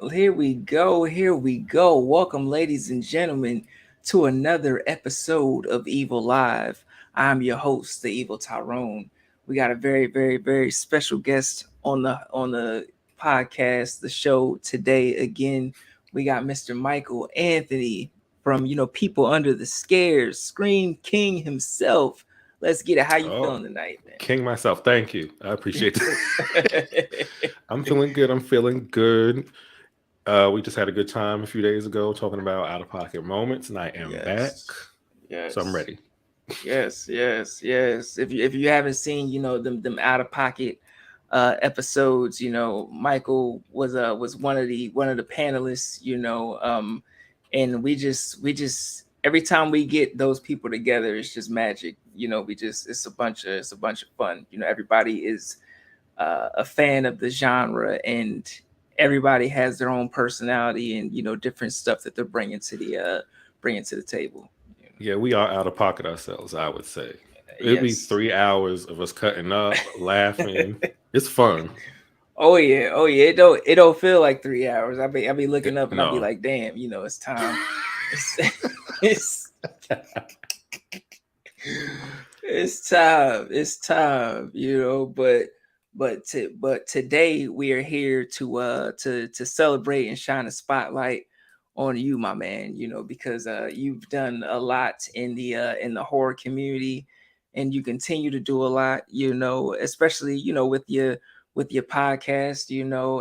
Here we go. Here we go. Welcome, ladies and gentlemen, to another episode of Evil Live. I'm your host, the Evil Tyrone. We got a very special guest on the podcast, the show today. Again, we got Mr. Michael Anthony from People Under the Scares, Scream King himself. Let's get it. How you Oh, feeling tonight, King myself. Thank you. I appreciate man? it. I'm feeling good. I'm feeling good. We just had a good time a few days ago talking about out of pocket moments, and I am back. Yes. So I'm Yes. ready. Yes. If you haven't seen, them out of pocket episodes, Michael was one of the panelists, and we just every time we get those people together, it's just magic. It's a bunch of fun. Everybody is a fan of the genre, and everybody has their own personality and different stuff that they're bringing to the table. Yeah, we are out of pocket ourselves, I would say. It'd be Yes. 3 hours of us cutting up, laughing. It's fun. Oh yeah. It don't feel like 3 hours. I be looking up and I'll be No. like, damn, it's time. It's it's it's time. It's time. But today we are here to celebrate and shine a spotlight on you, my man. Because you've done a lot in the horror community, and you continue to do a lot. Especially with your podcast.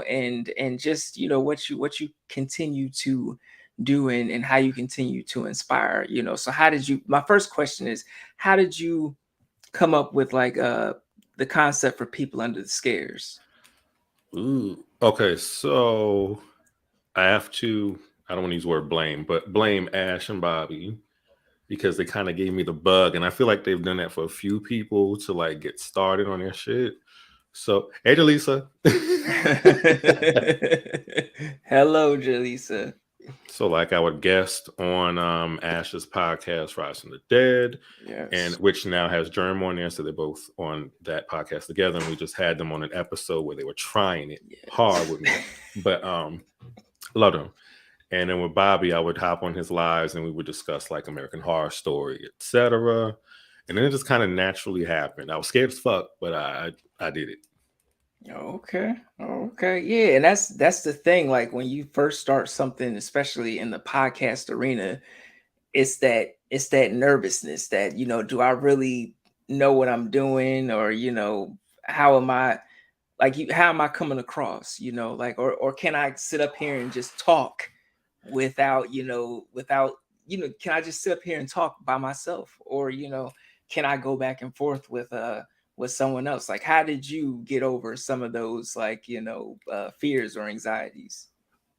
And just what you continue to do, and how you continue to inspire. So how did you? My first question is, how did you come up with like the concept for People Under the Scares? Ooh. Okay, so I have to, I don't want to use the word blame, but blame Ash and Bobby because they kind of gave me the bug. And I feel like they've done that for a few people to like get started on their shit. So, hey, Jaleesa. Hello, Jaleesa. So, like, I would guest on Ash's podcast, Rise from the Dead, and Yes. which now has Germ on there. So, they're both on that podcast together. And we just had them on an episode where they were trying it hard with me. But love them. And then with Bobby, I would hop on his lives and we would discuss like American Horror Story, etc. And then it just kind of naturally happened. I was scared as fuck, but I did it. Okay. Okay. Yeah, and that's the thing. Like when you first start something, especially in the podcast arena, it's that nervousness that do I really know what I'm doing, or how am I how am I coming across, like, or can I sit up here and just talk without can I just sit up here and talk by myself, or can I go back and forth with someone else? Like, how did you get over some of those, like, fears or anxieties?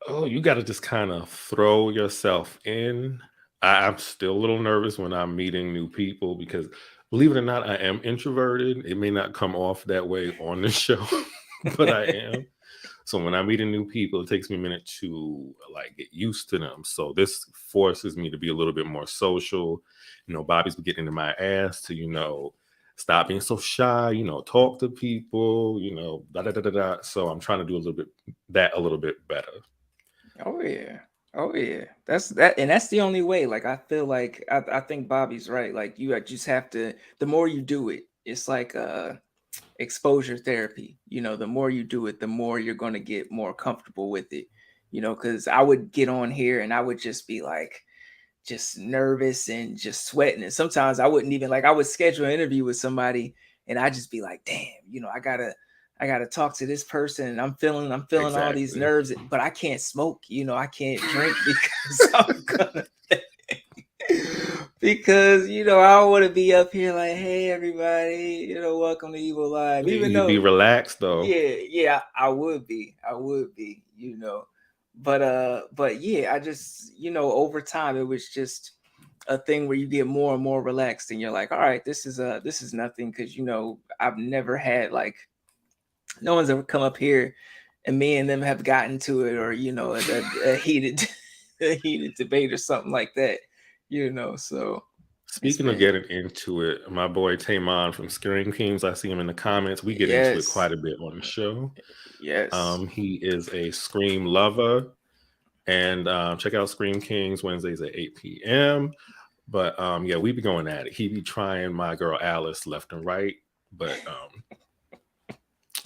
Oh, you got to just kind of throw yourself in. I'm still a little nervous when I'm meeting new people because, believe it or not, I am introverted. It may not come off that way on the show, but I am. So when I'm meeting new people, it takes me a minute to like get used to them. So this forces me to be a little bit more social. Bobby's been getting into my ass to, stop being so shy, talk to people, da da da da da. So I'm trying to do a little bit better. Oh yeah. Oh yeah. And that's the only way. Like, I feel like I think Bobby's right. Like, you just have to, the more you do it, it's like exposure therapy. The more you do it, the more you're going to get more comfortable with it. Because I would get on here and I would just be like, just nervous and just sweating. And sometimes I wouldn't even, like, I would schedule an interview with somebody and I just be like, damn, I gotta talk to this person, and I'm feeling all these Exactly. nerves, but I can't smoke, I can't drink because I'm gonna because I don't want to be up here like, hey everybody, welcome to Evil Live. Even You'd be though, relaxed though. yeah, I would be. But yeah, I just, over time it was just a thing where you get more and more relaxed, and you're like, all right, this is nothing, because I've never had, like, no one's ever come up here and me and them have gotten to it, or a heated a heated debate or something like that. So It's Speaking of been getting into it, my boy Taymon from Scream Kings, I see him in the comments. We get into it yes, quite a bit on the show. yes. He is a Scream lover. And check out Scream Kings Wednesdays at 8 p.m. But yeah, we be going at it. He be trying my girl Alice left and right. But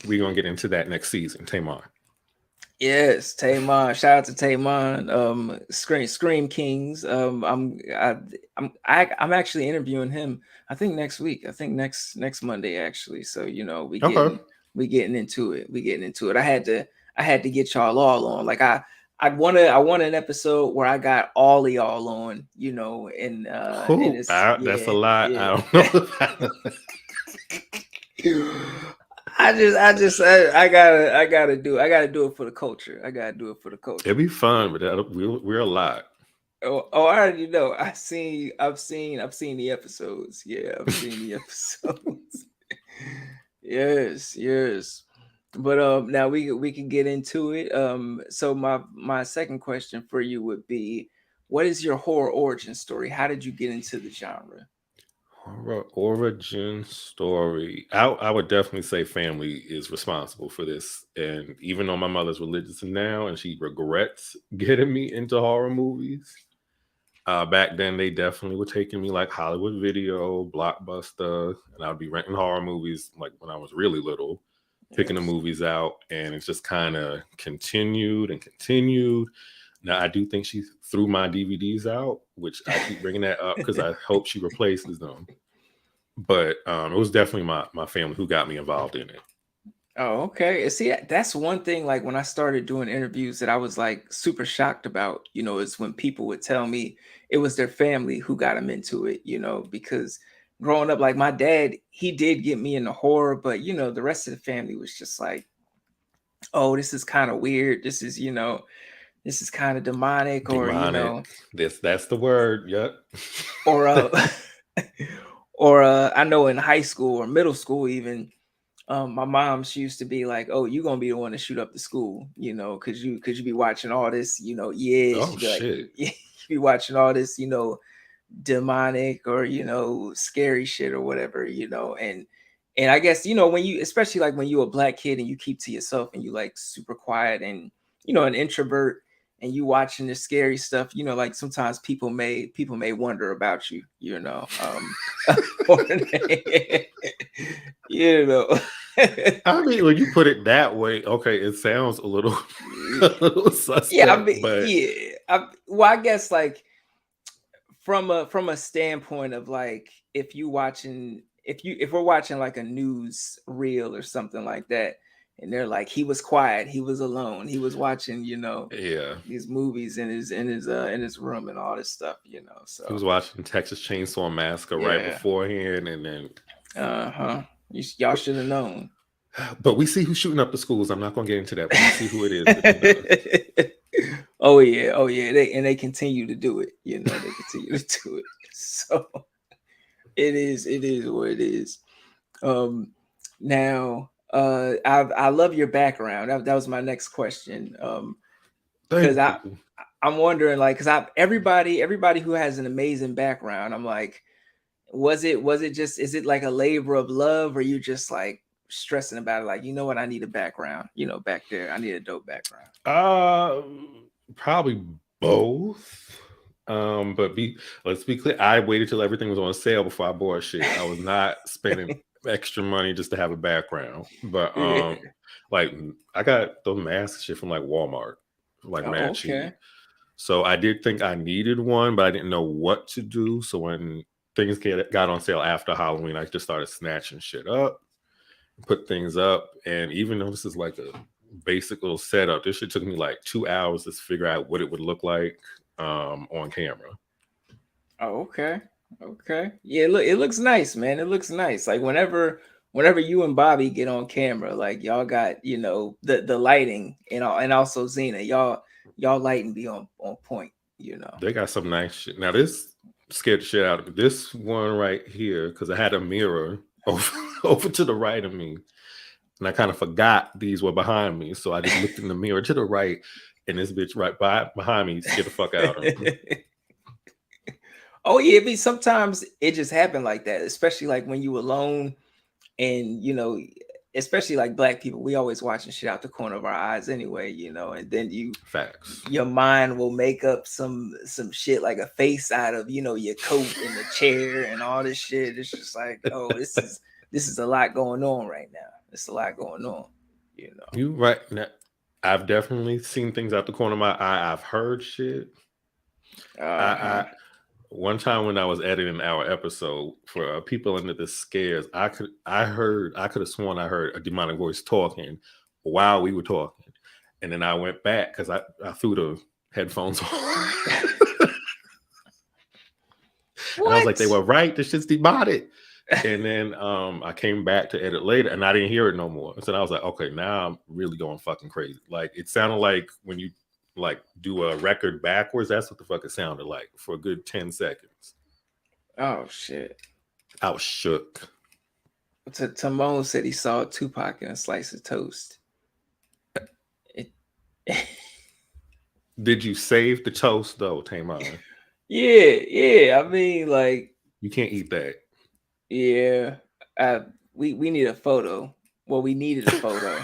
we gonna get into that next season. Tamar. Yes, Taymon. Shout out to Taymon. Scream Kings. I'm actually interviewing him. I think next week. I think next Monday actually. So Okay. we getting into it. We getting into it. I had to get y'all all on. Like I want an episode where I got all of y'all on. And Whew, it's that's a yeah lot. I yeah. don't know. I gotta do it for the culture. I gotta do it for the It'd culture. be fun, but we're a lot. Oh, I already know. I've seen the episodes. Yeah, I've seen the episodes. Yes, yes. But now we can get into it. So my second question for you would be, what is your horror origin story? How did you get into the genre? Horror origin story. I would definitely say family is responsible for this. And even though my mother's religious now and she regrets getting me into horror movies, back then they definitely were taking me like Hollywood Video, Blockbuster, and I'd be renting horror movies like when I was really little, picking the Yes. movies out, and it's just kind of continued and continued. Now I do think she threw my DVDs out, which I keep bringing that up because I hope she replaces them. But it was definitely my family who got me involved in it. Oh, okay. See, that's one thing. Like when I started doing interviews, that I was like super shocked about. Is when people would tell me it was their family who got them into it. Because growing up, like my dad, he did get me into horror, but the rest of the family was just like, "Oh, this is kind of weird. This is kind of demonic," or Demonic. That's the word. Yep. or or I know in high school or middle school even. My mom, she used to be like, "Oh, you gonna be the one to shoot up the school, cause you be watching all this, yeah." Oh She'd be like, shit. you be watching all this, demonic or scary shit or whatever, and I guess when you, especially like when you're a black kid and you keep to yourself and you like super quiet and an introvert and you watching this scary stuff, like sometimes people may wonder about you, or you know. I mean, when you put it that way, okay, it sounds a little, a little Yeah, I suspect, mean, but yeah. Well, I guess like from a standpoint of like if we're watching like a news reel or something like that, and they're like, he was quiet, he was alone, he was watching, yeah, these movies in his room and all this stuff, he was so watching Texas Chainsaw Massacre right yeah. beforehand, and then, Uh-huh. Y'all should have known. but we see who's shooting up the schools. I'm not going to get into that, but we see who it is that it does. Oh yeah, they continue to do it, they continue to do it. So it is what it is. Now, I love your background. That was my next question. Because Thank you. I'm wondering, like, because everybody who has an amazing background, I'm like, was it just, is it like a labor of love, or you just like stressing about it, like, what, I need a background, back there, I need a dope background. Uh, Probably both. But let's be clear. I waited till everything was on sale before I bought shit. I was not spending extra money just to have a background. But Yeah. like I got the mask shit from like Walmart, like Oh, mad cheap. okay. So I did think I needed one, but I didn't know what to do. So when things got on sale after Halloween, I just started snatching shit up, put things up, and even though this is like a basic little setup, this shit took me like 2 hours to figure out what it would look like on camera. Oh, okay. Okay. Yeah, look, it looks nice, man. It looks nice. Like whenever you and Bobby get on camera, like y'all got, the lighting and also Zena, y'all lighting be on point. They got some nice shit. Now this scared the shit out of me. This one right here, because I had a mirror over to the right of me, and I kind of forgot these were behind me, so I just looked in the mirror to the right, and this bitch right behind me scared the fuck out of me. Oh yeah, but sometimes it just happened like that, especially like when you alone and especially like black people, we always watching shit out the corner of our eyes anyway, and then Facts. your mind will make up some shit like a face out of your coat and the chair and all this shit. It's just like, oh, this is a lot going on right now. It's a lot going on, you know. You right. Now, I've definitely seen things out the corner of my eye. I've heard shit. Uh-huh. I one time when I was editing our episode for people under the scares, I could have sworn I heard a demonic voice talking while we were talking, and then I went back because I threw the headphones on, and I was like, they What? were right. This shit's demonic. And then I came back to edit later, and I didn't hear it no more. So I was like, okay, now I'm really going fucking crazy. Like it sounded like when you like do a record backwards. That's what the fuck it sounded like for a good 10 seconds. Oh shit. I was shook. Timon said he saw Tupac in a slice of toast. It, Did you save the toast though, Tamar? yeah. I mean, like, You can't eat that. yeah. We need a photo. Well, we needed a photo.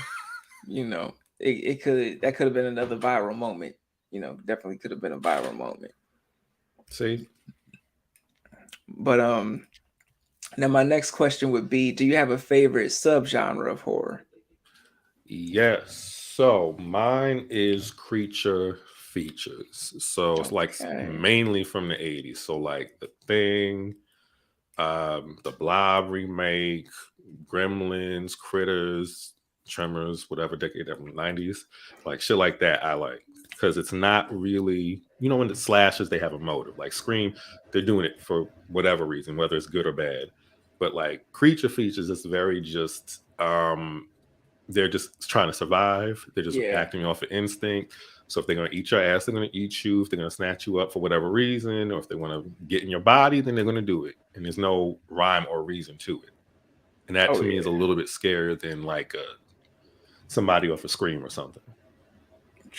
That could have been another viral moment. Definitely could have been a viral moment. See? But now my next question would be: do you have a favorite subgenre of horror? Yes. So mine is creature features. So it's like Okay. mainly from the 80s. So like The Thing, the Blob remake, Gremlins, Critters, Tremors, whatever decade that was, 90s, like shit like that. I like because it's not really, when the slashes they have a motive. Like Scream, they're doing it for whatever reason, whether it's good or bad. But like creature features, it's very just they're just trying to survive. They're just Yeah. acting off of instinct. So if they're going to eat your ass, they're going to eat you. If they're going to snatch you up for whatever reason, or if they want to get in your body, then they're going to do it. And there's no rhyme or reason to it. And that Oh to me is a yeah. little bit scarier than like somebody off a Scream or something.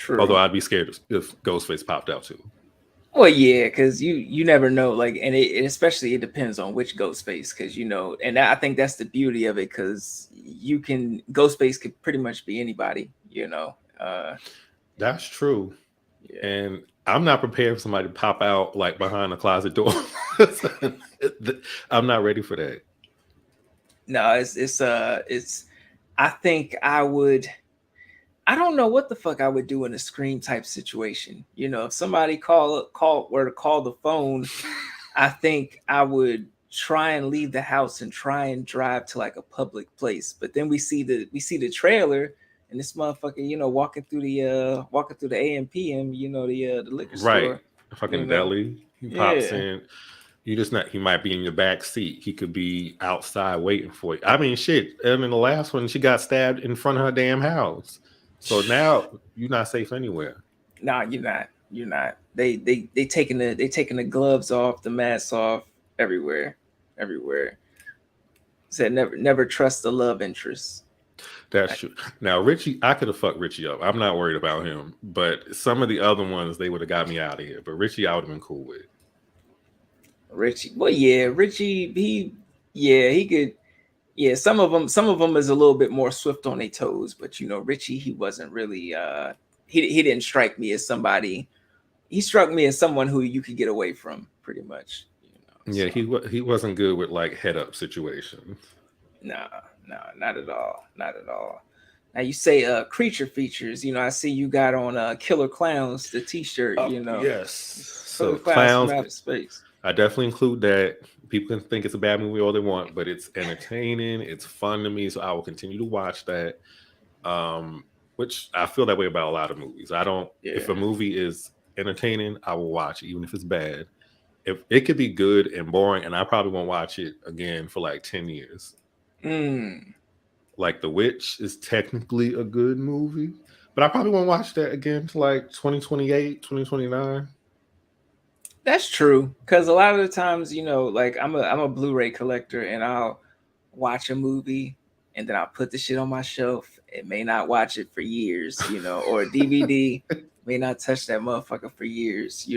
Although True. I'd be scared if Ghostface popped out too. Well, yeah, because you never know, like, and especially it depends on which Ghostface, because and I think that's the beauty of it, because Ghostface could pretty much be anybody. That's true. Yeah. And I'm not prepared for somebody to pop out like behind a closet door. I'm not ready for that. No, it's. I think I would. I don't know what the fuck I would do in a Scream type situation. If somebody were to call the phone, I think I would try and leave the house and try and drive to like a public place. But then we see the trailer and this motherfucker, walking through the AM PM, the liquor Right. store, you Fucking know. deli. He pops Yeah. in. You just not. He might be in your back seat. He could be outside waiting for you. I mean, shit. I mean, the last one, she got stabbed in front of her damn house. So now you're not safe anywhere. Nah, you're not. You're not. They taking the gloves off, the masks off, everywhere, everywhere. Said never trust the love interest. That's true. Now, Richie, I could have fucked Richie up. I'm not worried about him. But some of the other ones, they would have got me out of here. But Richie, I would have been cool with. Richie, well, yeah, Richie, he could. Yeah, some of them is a little bit more swift on their toes, but Richie, he wasn't really. He didn't strike me as somebody. He struck me as someone who you could get away from, pretty much. Yeah, So he wasn't good with like head up situations. nah, nah, not at all, not at all. Now you say creature features. I see you got on Killer Clowns, the T-shirt. Yes. Killer So Clowns from clowns, outer space. I definitely include that. People can think it's a bad movie all they want, but it's entertaining. It's fun to me, so I will continue to watch that. Which I feel that way about a lot of movies. I don't. If Yeah. a movie is entertaining, I will watch it, even if it's bad. If it could be good and boring, and I probably won't watch it again for like 10 years. Mm. Like The Witch is technically a good movie, but I probably won't watch that again to like 2028, 2029. That's true. Because a lot of the times, like I'm a Blu-ray collector, and I'll watch a movie, and then I'll put the shit on my shelf. It may not watch it for years, or a DVD may not touch that motherfucker for years.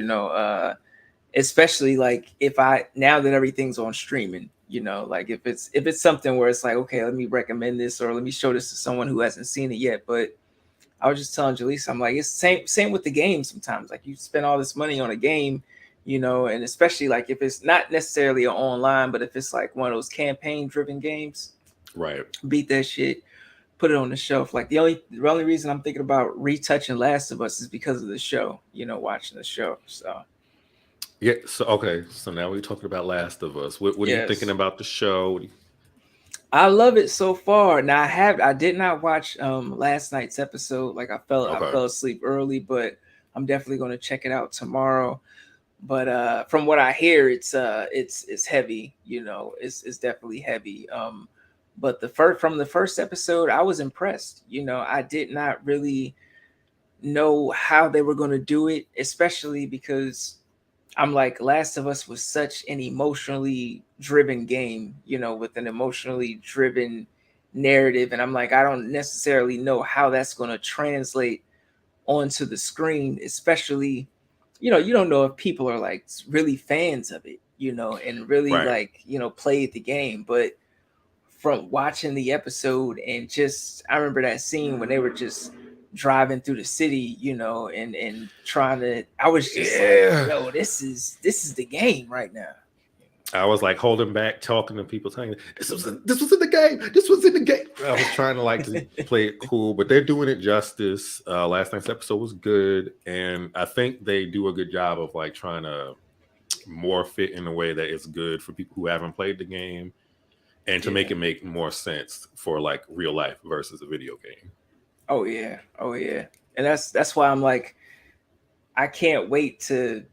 especially like if I now that everything's on streaming, you know, like if it's something where it's like, okay, let me recommend this or let me show this to someone who hasn't seen it yet. But I was just telling Jaleesa, I'm like, it's same with the game sometimes. Like you spend all this money on a game, you know, and especially like if it's not necessarily online, but if it's like one of those campaign driven games, Right. beat that shit, put it on the shelf. Like the only reason I'm thinking about retouching Last of Us is because of the show, you know, watching the show. So Yeah. So okay. So now we're talking about Last of Us. What are you thinking yes. about the show? I love it so far. Now I did not watch last night's episode. Like I Okay. fell asleep early, but I'm definitely gonna check it out tomorrow. But from what I hear, it's heavy, you know, it's definitely heavy. But from the first episode, I was impressed. You know, I did not really know how they were gonna do it, especially because I'm like, Last of Us was such an emotionally driven game, you know, with an emotionally driven narrative. And I'm like, I don't necessarily know how that's going to translate onto the screen, especially, you know, you don't know if people are like really fans of it, you know, and really Right. like, you know, played the game. But from watching the episode and just, I remember that scene when they were just driving through the city, you know, and trying to, I was just like, Yeah. yo, this is the game right now. I was like holding back, talking to people, saying this was in the game. This was in the game. I was trying to like to play it cool, but they're doing it justice. Last night's episode was good, and I think they do a good job of like trying to morph it in a way that it's good for people who haven't played the game, and to make Yeah. it make more sense for like real life versus a video game. Oh yeah. Oh yeah. And that's why I'm like, I can't wait to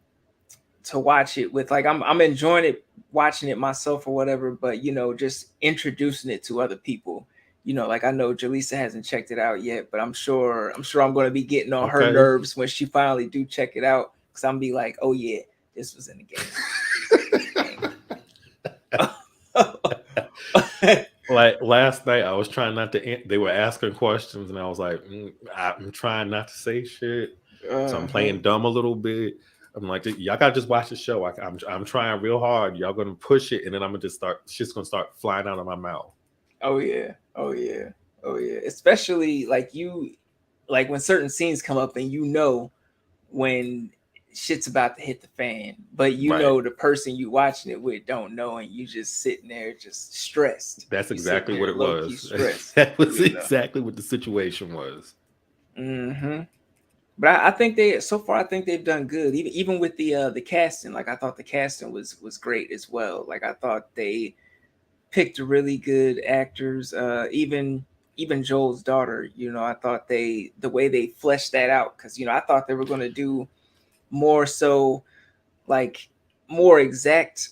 watch it with like I'm enjoying it watching it myself or whatever, but you know, just introducing it to other people. You know, like I know Jaleesa hasn't checked it out yet, but I'm sure I'm gonna be getting on her Okay. nerves when she finally do check it out. Cause I'm be like, oh yeah, this was in the game. This was in the game. Like last night, I was trying not to. They were asking questions, and I was like, I'm trying not to say shit. So I'm uh-huh. playing dumb a little bit. I'm like, y'all gotta just watch the show. I'm trying real hard. Y'all gonna push it, and then I'm gonna just start. Shit's gonna start flying out of my mouth. Oh yeah. Oh yeah. Oh yeah. Especially like like when certain scenes come up and you know when shit's about to hit the fan, but you Right. know the person you watching it with don't know, and you just sitting there just stressed. That's You sitting exactly what there it low key was. stressed. That was You know. exactly what the situation was. Hmm. But I think they so far I think they've done good. Even with the casting, like I thought the casting was great as well. Like I thought they picked really good actors. Even Joel's daughter, you know, I thought the way they fleshed that out, because you know I thought they were going to do more so like more exact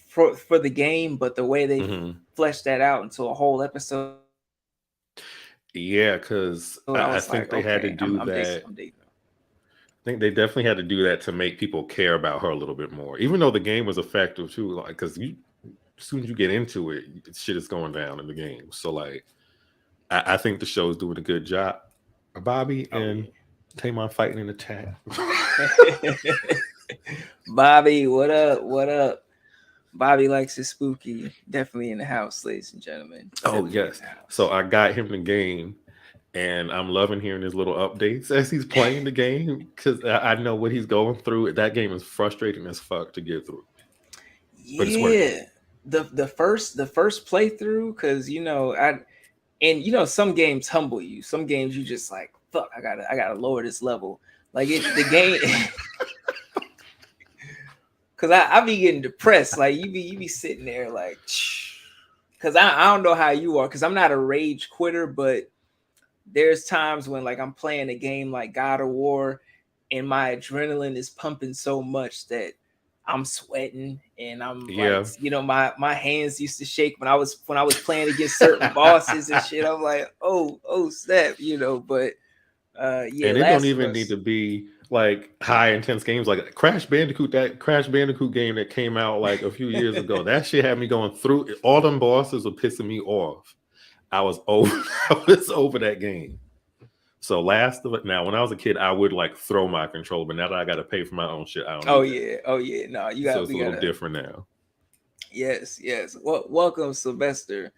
for the game, but the way they Hmm. fleshed that out into a whole episode, I was like, okay, Yeah, because I I'm think digging. they had to do that. I think they definitely had to do that to make people care about her a little bit more. Even though the game was effective too, like because you as soon as you get into it, shit is going down in the game. So like, I think the show's doing a good job. Bobby Oh and Tamar fighting in the chat. yeah. Bobby, what up? What up? Bobby likes his spooky. Definitely in the house, ladies and gentlemen. Oh Definitely in yes. the So house. I got him the game, and I'm loving hearing his little updates as he's playing the game because I know what he's going through. That game is frustrating as fuck to get through, but it's worth it. Yeah. The first playthrough, because you know, and you know, some games humble you. Some games you just like, fuck, I gotta lower this level. Like the game because I be getting depressed. Like you be sitting there like because I don't know how you are, because I'm not a rage quitter, but there's times when like I'm playing a game like God of War and my adrenaline is pumping so much that I'm sweating and I'm like, Yeah. you know, my hands used to shake when I was playing against certain bosses and shit. I'm like, oh snap, you know, but yeah, And it don't Last of even need Us. to be like high intense games like Crash Bandicoot. That Crash Bandicoot game that came out like a few years ago. That shit had me going through. All them bosses were pissing me off. I was over. I was over that game. So Last of It. Now, when I was a kid, I would like throw my controller, but now that I got to pay for my own shit, I don't Oh do that. yeah, oh yeah. No, So it's we a little gotta. different now. Yes, yes. Well, welcome, Sylvester.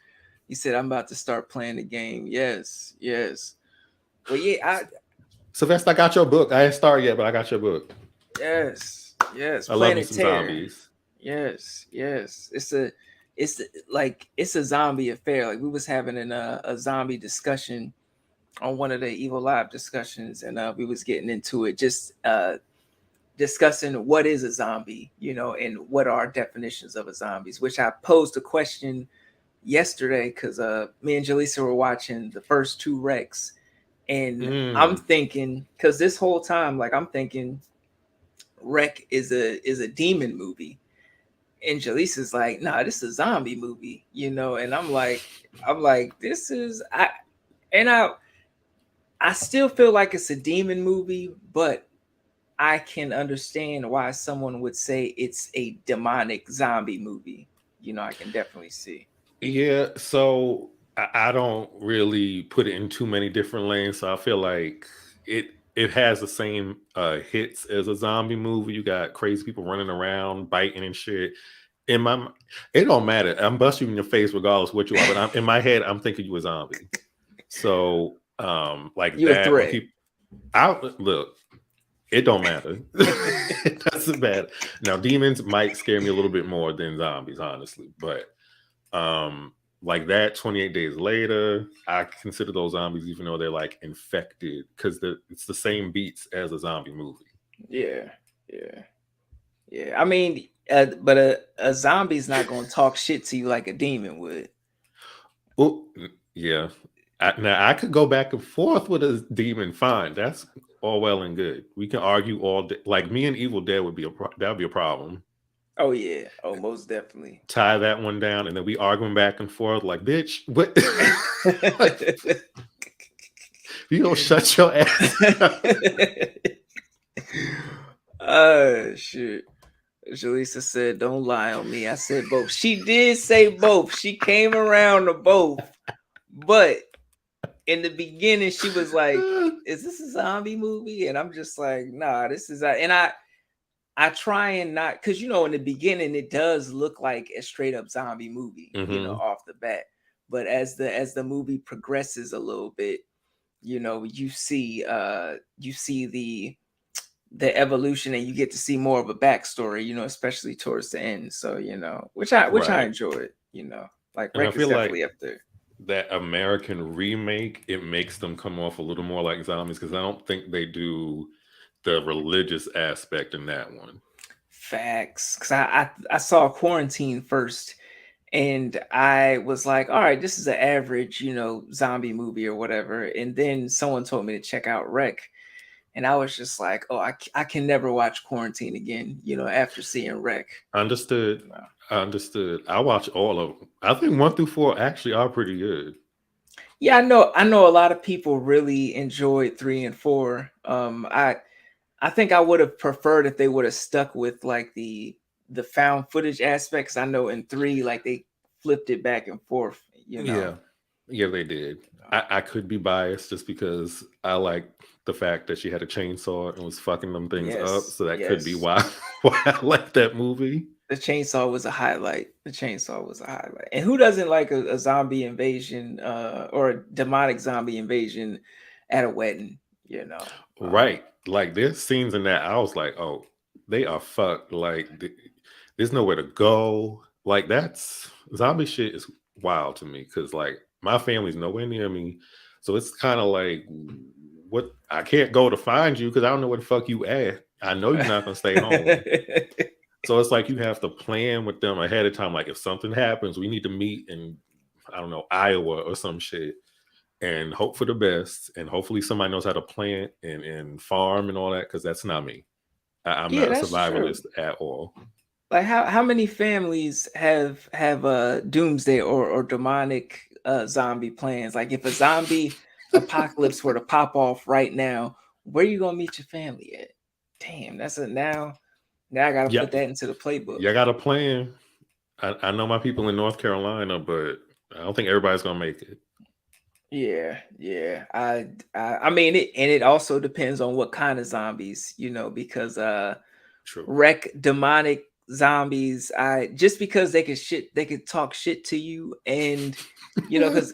He said, "I'm about to start playing the game." Yes, yes. Well, yeah, Sylvester, I got your book. I ain't started yet, but I got your book. yes, yes. I love me Planet some Terror. zombies. Yes, yes. It's like it's a zombie affair. Like we was having a zombie discussion on one of the Evil Live discussions, and we was getting into it, just discussing what is a zombie, and what are definitions of a zombies. Which I posed a question yesterday because me and Jaleesa were watching the first two Rex, and I'm thinking, because this whole time, like I'm thinking, Rec is a demon movie, and Jaleesa's like, nah, this is a zombie movie, and I'm like, this is I still feel like it's a demon movie, but I can understand why someone would say it's a demonic zombie movie. I can definitely see. Yeah, so I don't really put it in too many different lanes. So I feel like it has the same hits as a zombie movie. You got crazy people running around, biting and shit. In my, it don't matter. I'm busting you in your face regardless what you are. But in my head, I'm thinking you a zombie. So like You a that when threat. people, I look. It don't matter. It doesn't matter. Now, demons might scare me a little bit more than zombies, honestly. But like that 28 days later, I consider those zombies, even though they're like infected, because it's the same beats as a zombie movie. Yeah, yeah, yeah. I mean, but a zombie's not gonna talk shit to you like a demon would. Oh, yeah. Now I could go back and forth with a demon. Fine, that's all well and good. We can argue all day. Like me and Evil Dead would be that would be a problem. Oh yeah. Oh, most definitely. Tie that one down, and then we arguing back and forth. Like, bitch, what? Like, you don't shut your ass up. Shit. Jaleesa said, "Don't lie on me." I said both. She did say both. She came around to both, but in the beginning, she was like, "Is this a zombie movie?" And I'm just like, "Nah, this is." And I try and not, because in the beginning it does look like a straight up zombie movie, off the bat. But as the movie progresses a little bit, you see the evolution, and you get to see more of a backstory, especially towards the end. So which I Right. enjoyed, like And I Rec is feel like definitely up there. that American remake, it makes them come off a little more like zombies because I don't think they do the religious aspect in that one. Facts, because I saw Quarantine first, and I was like, all right, this is an average, zombie movie or whatever. And then someone told me to check out Rec, and I was just like, oh, I can never watch Quarantine again, after seeing Rec. Understood. No. I understood. I watch all of them. I think 1 through 4 actually are pretty good. Yeah, I know a lot of people really enjoyed 3 and 4. I think I would have preferred if they would have stuck with like the found footage aspects. I know in 3, like they flipped it back and forth, Yeah. Yeah, they did. I could be biased just because I like the fact that she had a chainsaw and was fucking them things up. Yes, So that could be yes. why I like that movie. The chainsaw was a highlight. The chainsaw was a highlight. And who doesn't like a zombie invasion, or a demonic zombie invasion at a wedding, you know? Right. Like there's scenes in that I was like, oh, they are fucked. Like there's nowhere to go. Like that's zombie shit is wild to me because like my family's nowhere near me. So it's kind of like what I can't go to find you because I don't know where the fuck you at. I know you're not gonna stay home. So it's like you have to plan with them ahead of time. Like if something happens, we need to meet in I don't know, Iowa or some shit and hope for the best. And hopefully somebody knows how to plant and farm and all that because that's not me. I'm Yeah, not a that's true. survivalist at all. Like how many families have doomsday or demonic zombie plans? Like if a zombie apocalypse were to pop off right now, where you gonna meet your family at? Damn, that's a now I gotta Yeah, put that into the playbook. you got a plan. I know my people in North Carolina, but I don't think everybody's gonna make it. Yeah, yeah. I mean it, and it also depends on what kind of zombies, because True. wreck demonic zombies, I just because they could talk shit to you, and because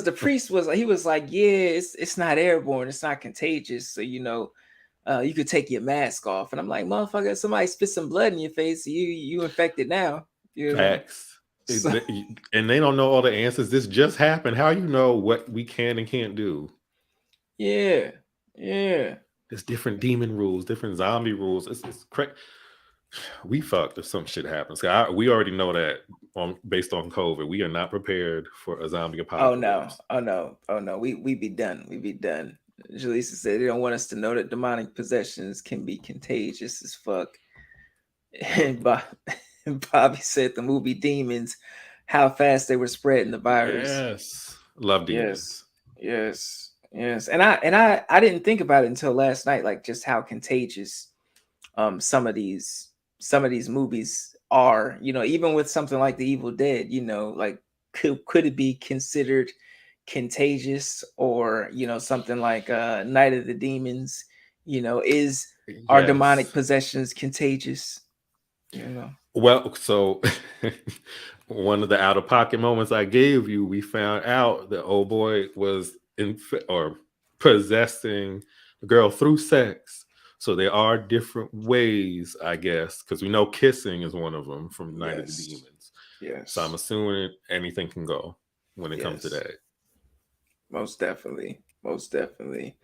the priest was, he was like, yeah, it's not airborne, it's not contagious, so you could take your mask off, and I'm like, motherfucker, somebody spit some blood in your face, you infected now, Facts. so And they don't know all the answers. This just happened. How you know what we can and can't do? yeah, yeah. There's different demon rules, different zombie rules. It's correct. We fucked if some shit happens. We already know that based on COVID. We are not prepared for a zombie Oh no, apocalypse. oh no, oh no. We be done. We be done. Jaleesa said they don't want us to know that demonic possessions can be contagious as fuck. And Bobby said the movie Demons, how fast they were spreading the virus. Yes. Love Yes, demons. yes, yes. And I didn't think about it until last night, like just how contagious some of these movies are, even with something like The Evil Dead, like could it be considered contagious, or something like Night of the Demons, is are demonic Yes. possessions contagious, you know Well, so one of the out of pocket moments I gave you, we found out that old boy was or possessing the girl through sex. So there are different ways, I guess, because we know kissing is one of them from Night of the yes, Demons. So I'm yes, assuming anything can go when it comes to yes, that. most definitely, most definitely.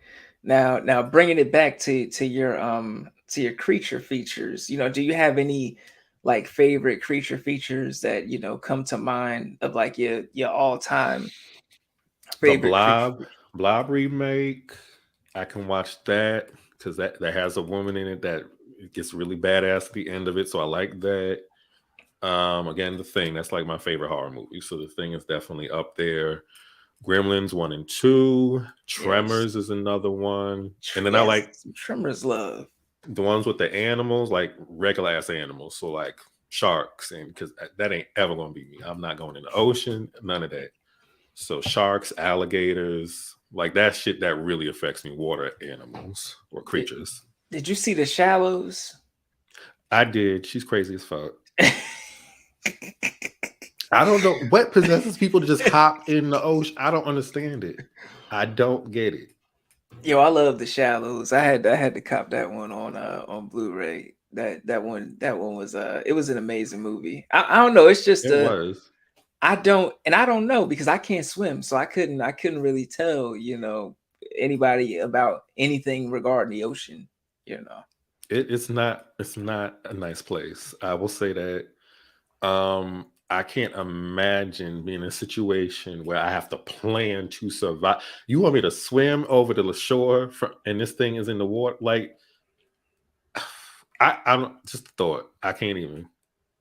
Now bringing it back to your creature features, do you have any like favorite creature features that come to mind, of like your all-time The favorite creature Blob, feature? Blob remake, I can watch that because that has a woman in it that gets really badass at the end of it. So I like that. Again, The Thing, that's like my favorite horror movie. So The Thing is definitely up there. Gremlins 1 and 2. Yes. Tremors is another one. And then I Yes, like some Tremors love. the ones with the animals, like regular ass animals. So like sharks, and because that ain't ever gonna be me. I'm not going in the ocean, none of that. So sharks, alligators, like that shit that really affects me. Water animals or Did, creatures. did you see The Shallows? I did. She's crazy as fuck. I don't know what possesses people to just hop in the ocean. I don't understand it. I don't get it. Yo, I love The Shallows. I had to cop that one on Blu-ray. That one was it was an amazing movie. I don't know. It's just It was. I don't know because I can't swim, so I couldn't really tell anybody about anything regarding the ocean. You know. It's not a nice place. I will say that. I can't imagine being in a situation where I have to plan to survive. You want me to swim over to the shore and this thing is in the water? Like I'm just a thought. I can't even.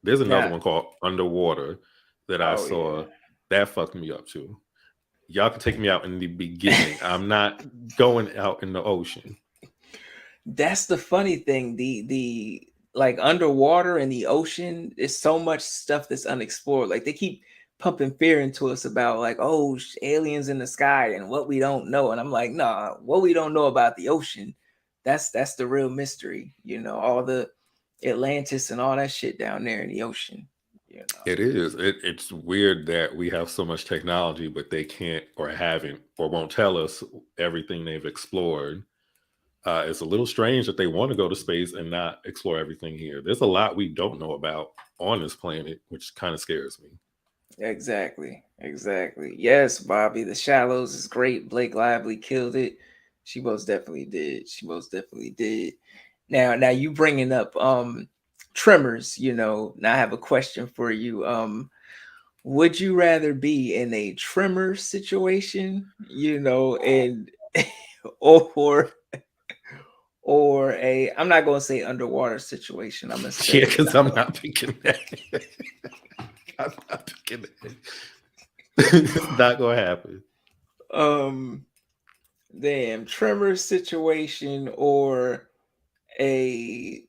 There's another Now, one called Underwater that I oh yeah. saw that fucked me up too. Y'all can take me out in the beginning. I'm not going out in the ocean. That's the funny thing. The like underwater in the ocean, there's so much stuff that's unexplored. Like they keep pumping fear into us about like, oh, aliens in the sky and what we don't know. And I'm like, nah, what we don't know about the ocean, that's the real mystery. All the Atlantis and all that shit down there in the ocean. You know. It is. It's weird that we have so much technology, but they can't or haven't or won't tell us everything they've explored. It's a little strange that they want to go to space and not explore everything here. There's a lot we don't know about on this planet, which kind of scares me. Exactly. Exactly. Yes, Bobby. The Shallows is great. Blake Lively killed it. She most definitely did. She most definitely did. Now you bringing up Tremors, Now I have a question for you. Would you rather be in a tremor situation, and or a, I'm not going to say underwater situation. I'm going to Yeah, say because I'm not picking that. I'm not picking that. It's not gonna happen. um damn tremor situation, or a,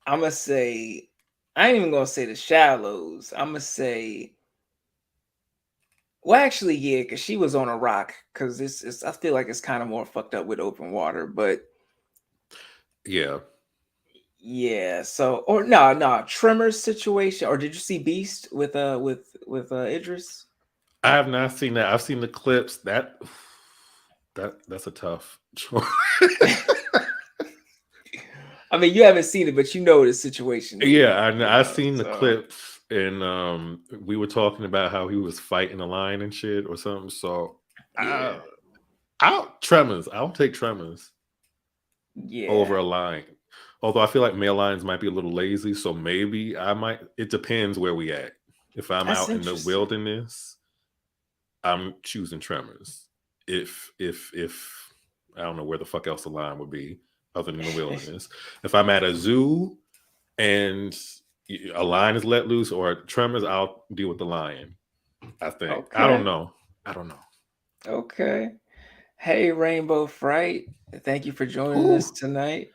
I'm gonna say, I ain't even gonna say The Shallows. I'm gonna say, Well, actually, yeah, because she was on a rock. Because it's I feel like it's kind of more fucked up with open water, but Yeah, yeah. So or no, no Tremors situation. Or did you see Beast with Idris? I have not seen that. I've seen the clips. That's a tough choice. I mean, you haven't seen it, but you know the situation they Yeah, in. You I've know, seen the so clips, and we were talking about how he was fighting a lion and shit or something. So, yeah, I, I'll Tremors. I'll take Tremors over yeah. a lion. Although I feel like male lions might be a little lazy, so maybe I might. It depends where we at. If I'm That's out in the interesting. wilderness, I'm choosing Tremors. If I don't know where the fuck else the lion would be other than the wilderness. If I'm at a zoo and a lion is let loose or Tremors, I'll deal with the lion. I think. I don't Okay, know. I don't know. okay. Hey, Rainbow Fright. Thank you for joining us Whew. tonight.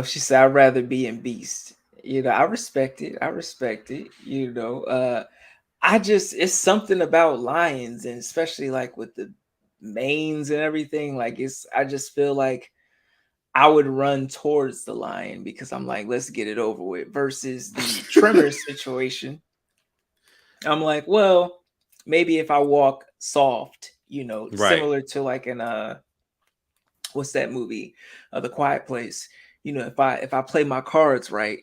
She said, I'd rather be in Beast. You know, I respect it. I respect it. You know, I just, it's something about lions and especially like with the manes and everything. Like, I just feel like I would run towards the lion because I'm like, let's get it over with versus the trimmer situation. I'm like, well, maybe if I walk soft, you know, Right. similar to like an what's that movie, The Quiet Place. You know, if I play my cards right,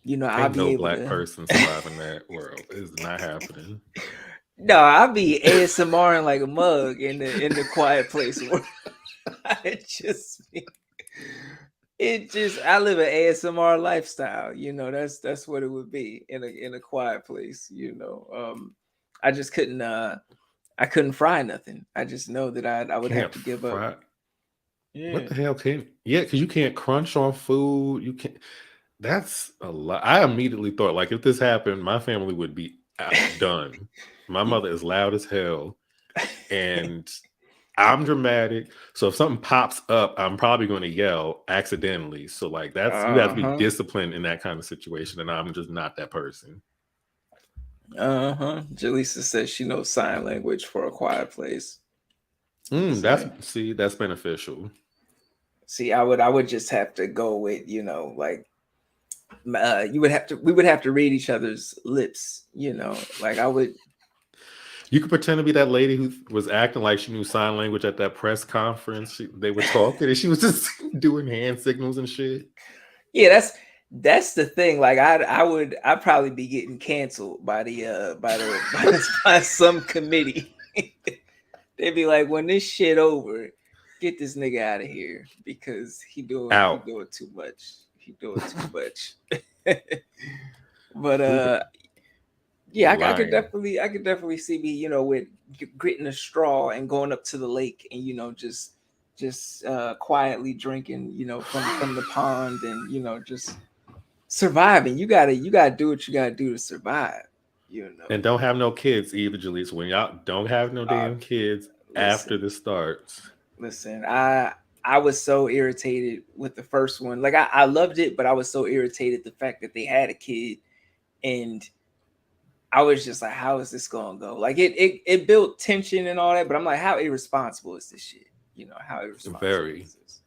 you know, I'll Ain't be no able black to. person surviving that world. It's not happening. No, I'll be ASMRing like a mug in the Quiet Place. I just it just I live an ASMR lifestyle. You know, that's what it would be in a quiet place. You know, I just couldn't I couldn't fry nothing. I just know that I would have Can't to give up. fry. What Yeah. the hell can? Yeah, because you can't crunch on food. You can't. That's a lot. I immediately thought like if this happened, my family would be done. My mother is loud as hell, and I'm dramatic. So if something pops up, I'm probably going to yell accidentally. So like that's you have to be Uh-huh. disciplined in that kind of situation, and I'm just not that person. Uh-huh. Jaleesa says she knows sign language for a quiet place. That's See, see, that's beneficial. see, I would just have to go with, you know, like you would have to we would have to read each other's lips, you know. Like I would You could pretend to be that lady who was acting like she knew sign language at that press conference. They were talking, and she was just doing hand signals and shit. yeah, that's the thing. Like I'd probably be getting canceled by by some committee. They'd be like, when this shit over, get this nigga out of here because he Out. doing too much. He doing too much. But Who the yeah, lion? I could definitely see me, you know, with gritting a straw and going up to the lake and you know just quietly drinking, you know, from the pond and you know just surviving. You gotta do what you gotta do to survive. You And know, don't have no kids either, Jaleesa. When y'all don't have no uh, damn kids after listen, this starts. listen. I was so irritated with the first one. Like I loved it, but I was so irritated the fact that they had a kid and I was just like, how is this gonna go? Like it built tension and all that, but I'm like, how irresponsible is this shit? You know, how irresponsible Very, is this?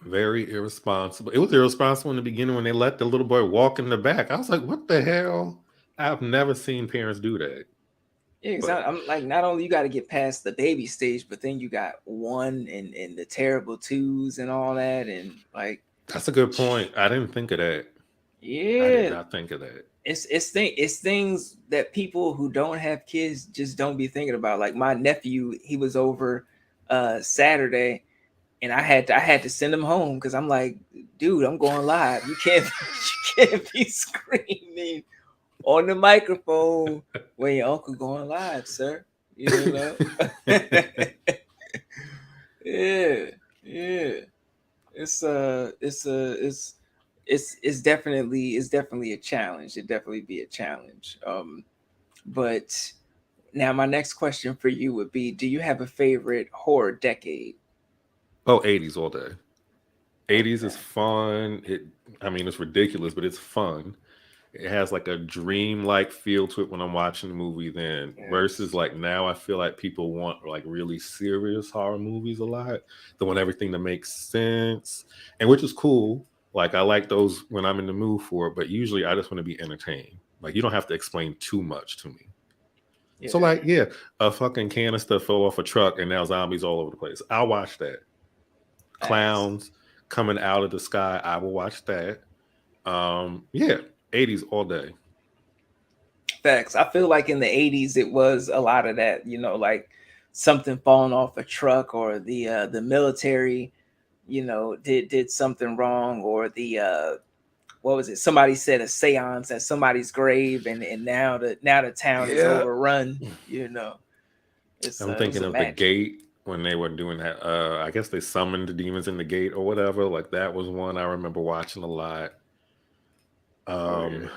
very irresponsible. It was irresponsible in the beginning when they let the little boy walk in the back. I was like, what the hell? I've never seen parents do that. Yeah, But I'm like, not only you got to get past the baby stage, but then you got one and the terrible twos and all that, and like, that's a good point. I didn't think of that. I did yeah, not think of that. it's things that people who don't have kids just don't be thinking about. Like my nephew, he was over Saturday, and I had to send him home because I'm like, dude, I'm going live. You can't you can't be screaming on the microphone when your uncle going live, sir. You know. Yeah, yeah. It's definitely a challenge. It definitely be a challenge. But now my next question for you would be: do you have a favorite horror decade? Oh, 80s all day. 80s is Okay. fun. I mean, it's ridiculous, but it's fun. It has like a dream-like feel to it when I'm watching the movie. Then versus Yes. like now, I feel like people want like really serious horror movies a lot. They want everything to make sense, and which is cool. Like I like those when I'm in the mood for it, but usually I just want to be entertained. Like you don't have to explain too much to me. So Yeah. like, yeah, a fucking canister fell off a truck and now zombies all over the place. I'll watch that. Facts. Clowns coming out of the sky, I will watch that. Yeah, 80s all day. Facts. I feel like in the 80s it was a lot of that, you know, like something falling off a truck, or the military, you know, did something wrong, or the what was it? Somebody said a seance at somebody's grave, and now the town is Yeah. overrun, you know. I'm It was thinking a of the magic. gate when they were doing that. I guess they summoned the demons in the gate or whatever. Like that was one I remember watching a lot. Oh yeah. Um,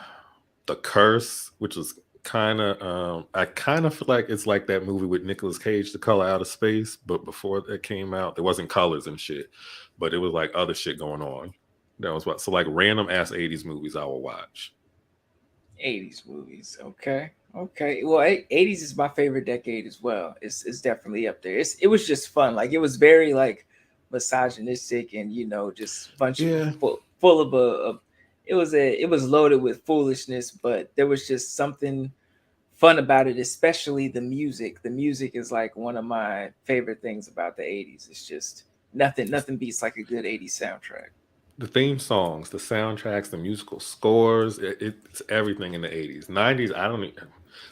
the Curse, which was kind of I kind of feel like it's like that movie with Nicolas Cage, The Color Out of Space, but before that came out, there wasn't colors and shit, but it was like other shit going on. That was what, so like random ass 80s movies I will watch. 80s movies. Okay. Okay. Well, 80s is my favorite decade as well. It's definitely up there. It was just fun. Like it was very like misogynistic, and you know, just a bunch of Yeah, full of it was loaded with foolishness, but there was just something fun about it, especially the music. The music is like one of my favorite things about the 80s. It's just nothing beats like a good 80s soundtrack. the theme songs, the soundtracks, the musical scores, it's everything in the 80s. 90s, I don't even,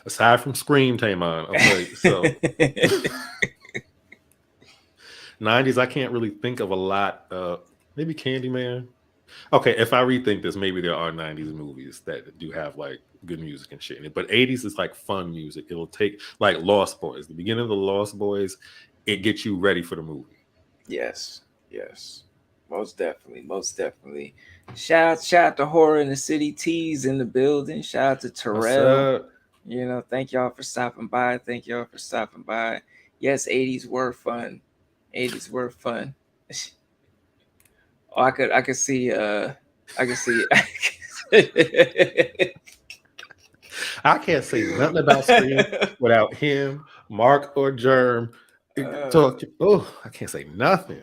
aside from Scream came on, okay, so 90s, I can't really think of a lot. Maybe Candyman. Okay, if I rethink this, maybe there are 90s movies that do have like good music and shit in it. But 80s is like fun music. It'll take like Lost Boys. The beginning of the Lost Boys, it gets you ready for the movie. Yes, yes, most definitely, most definitely. Shout out to Horror in the City, T's in the building. Shout out to What's Terrell. up? You know, thank y'all for stopping by. Thank y'all for stopping by. Yes, 80s were fun. 80s were fun. Oh, I could see I could see I can't say nothing about Scream without him, Mark, or Germ. uh, Talk. Oh, I can't say nothing.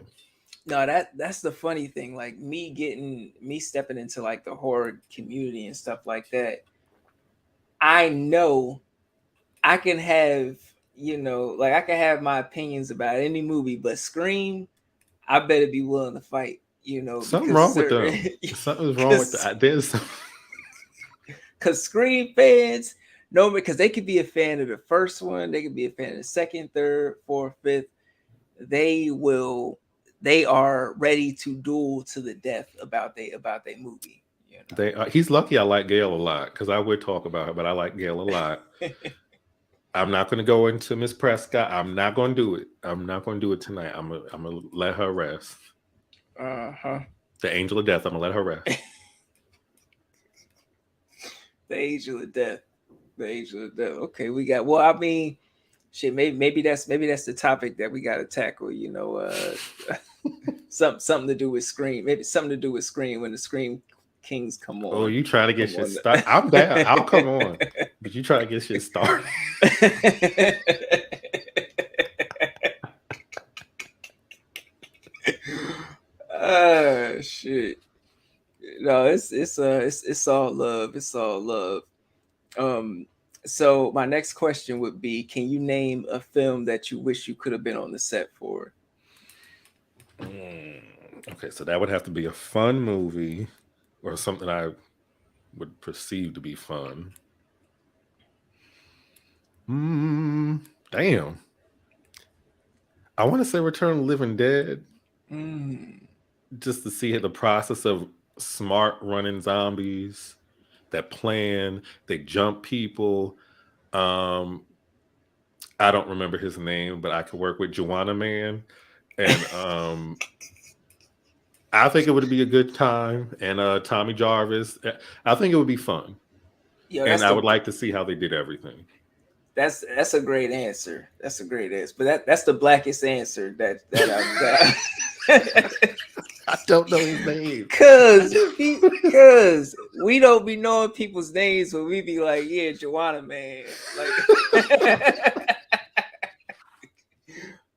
no, that's the funny thing. Like me stepping into like the horror community and stuff like that. I know I can have, you know, like I can have my opinions about any movie, but Scream, I better be willing to fight, you know, Something because wrong with certain them. Something's wrong with because that. There's because Scream fans, no, because they could be a fan of the first one, they could be a fan of the second, third, fourth, fifth. They will, they are ready to duel to the death about they movie, you they. He's lucky. I like Gail a lot because I would talk about her, but I like Gail a lot. know. I'm not going to go into Miss Prescott. I'm not going to do it. I'm not going to do it tonight. I'm gonna let her rest. Uh-huh. The angel of death. I'm gonna let her rest. The angel of death. The angel of death. Okay, we got, well, I mean, shit, maybe that's the topic that we gotta tackle, you know, something to do with Scream. Maybe something to do with Scream when the Scream Kings come Oh, on. you trying to get Come shit on. started? I'm down. I'll come on, but you try to get shit started. Shit. No, it's all love. It's all love. Um, so my next question would be: can you name a film that you wish you could have been on the set for? Mm, okay, so that would have to be a fun movie or something I would perceive to be fun. Mm, damn. I want to say Return of the Living Dead, Mm. just to see the process of smart running zombies that plan, they jump people. Um, I don't remember his name, but I could work with Joanna Man, and I think it would be a good time. And Tommy Jarvis, I think it would be fun, Yo, and I would like to see how they did everything. that's a great answer. That's a great answer. But that's the blackest answer that I've got. I don't know his name. Cause we don't be knowing people's names, but we be like, yeah, Joanna, man. Like,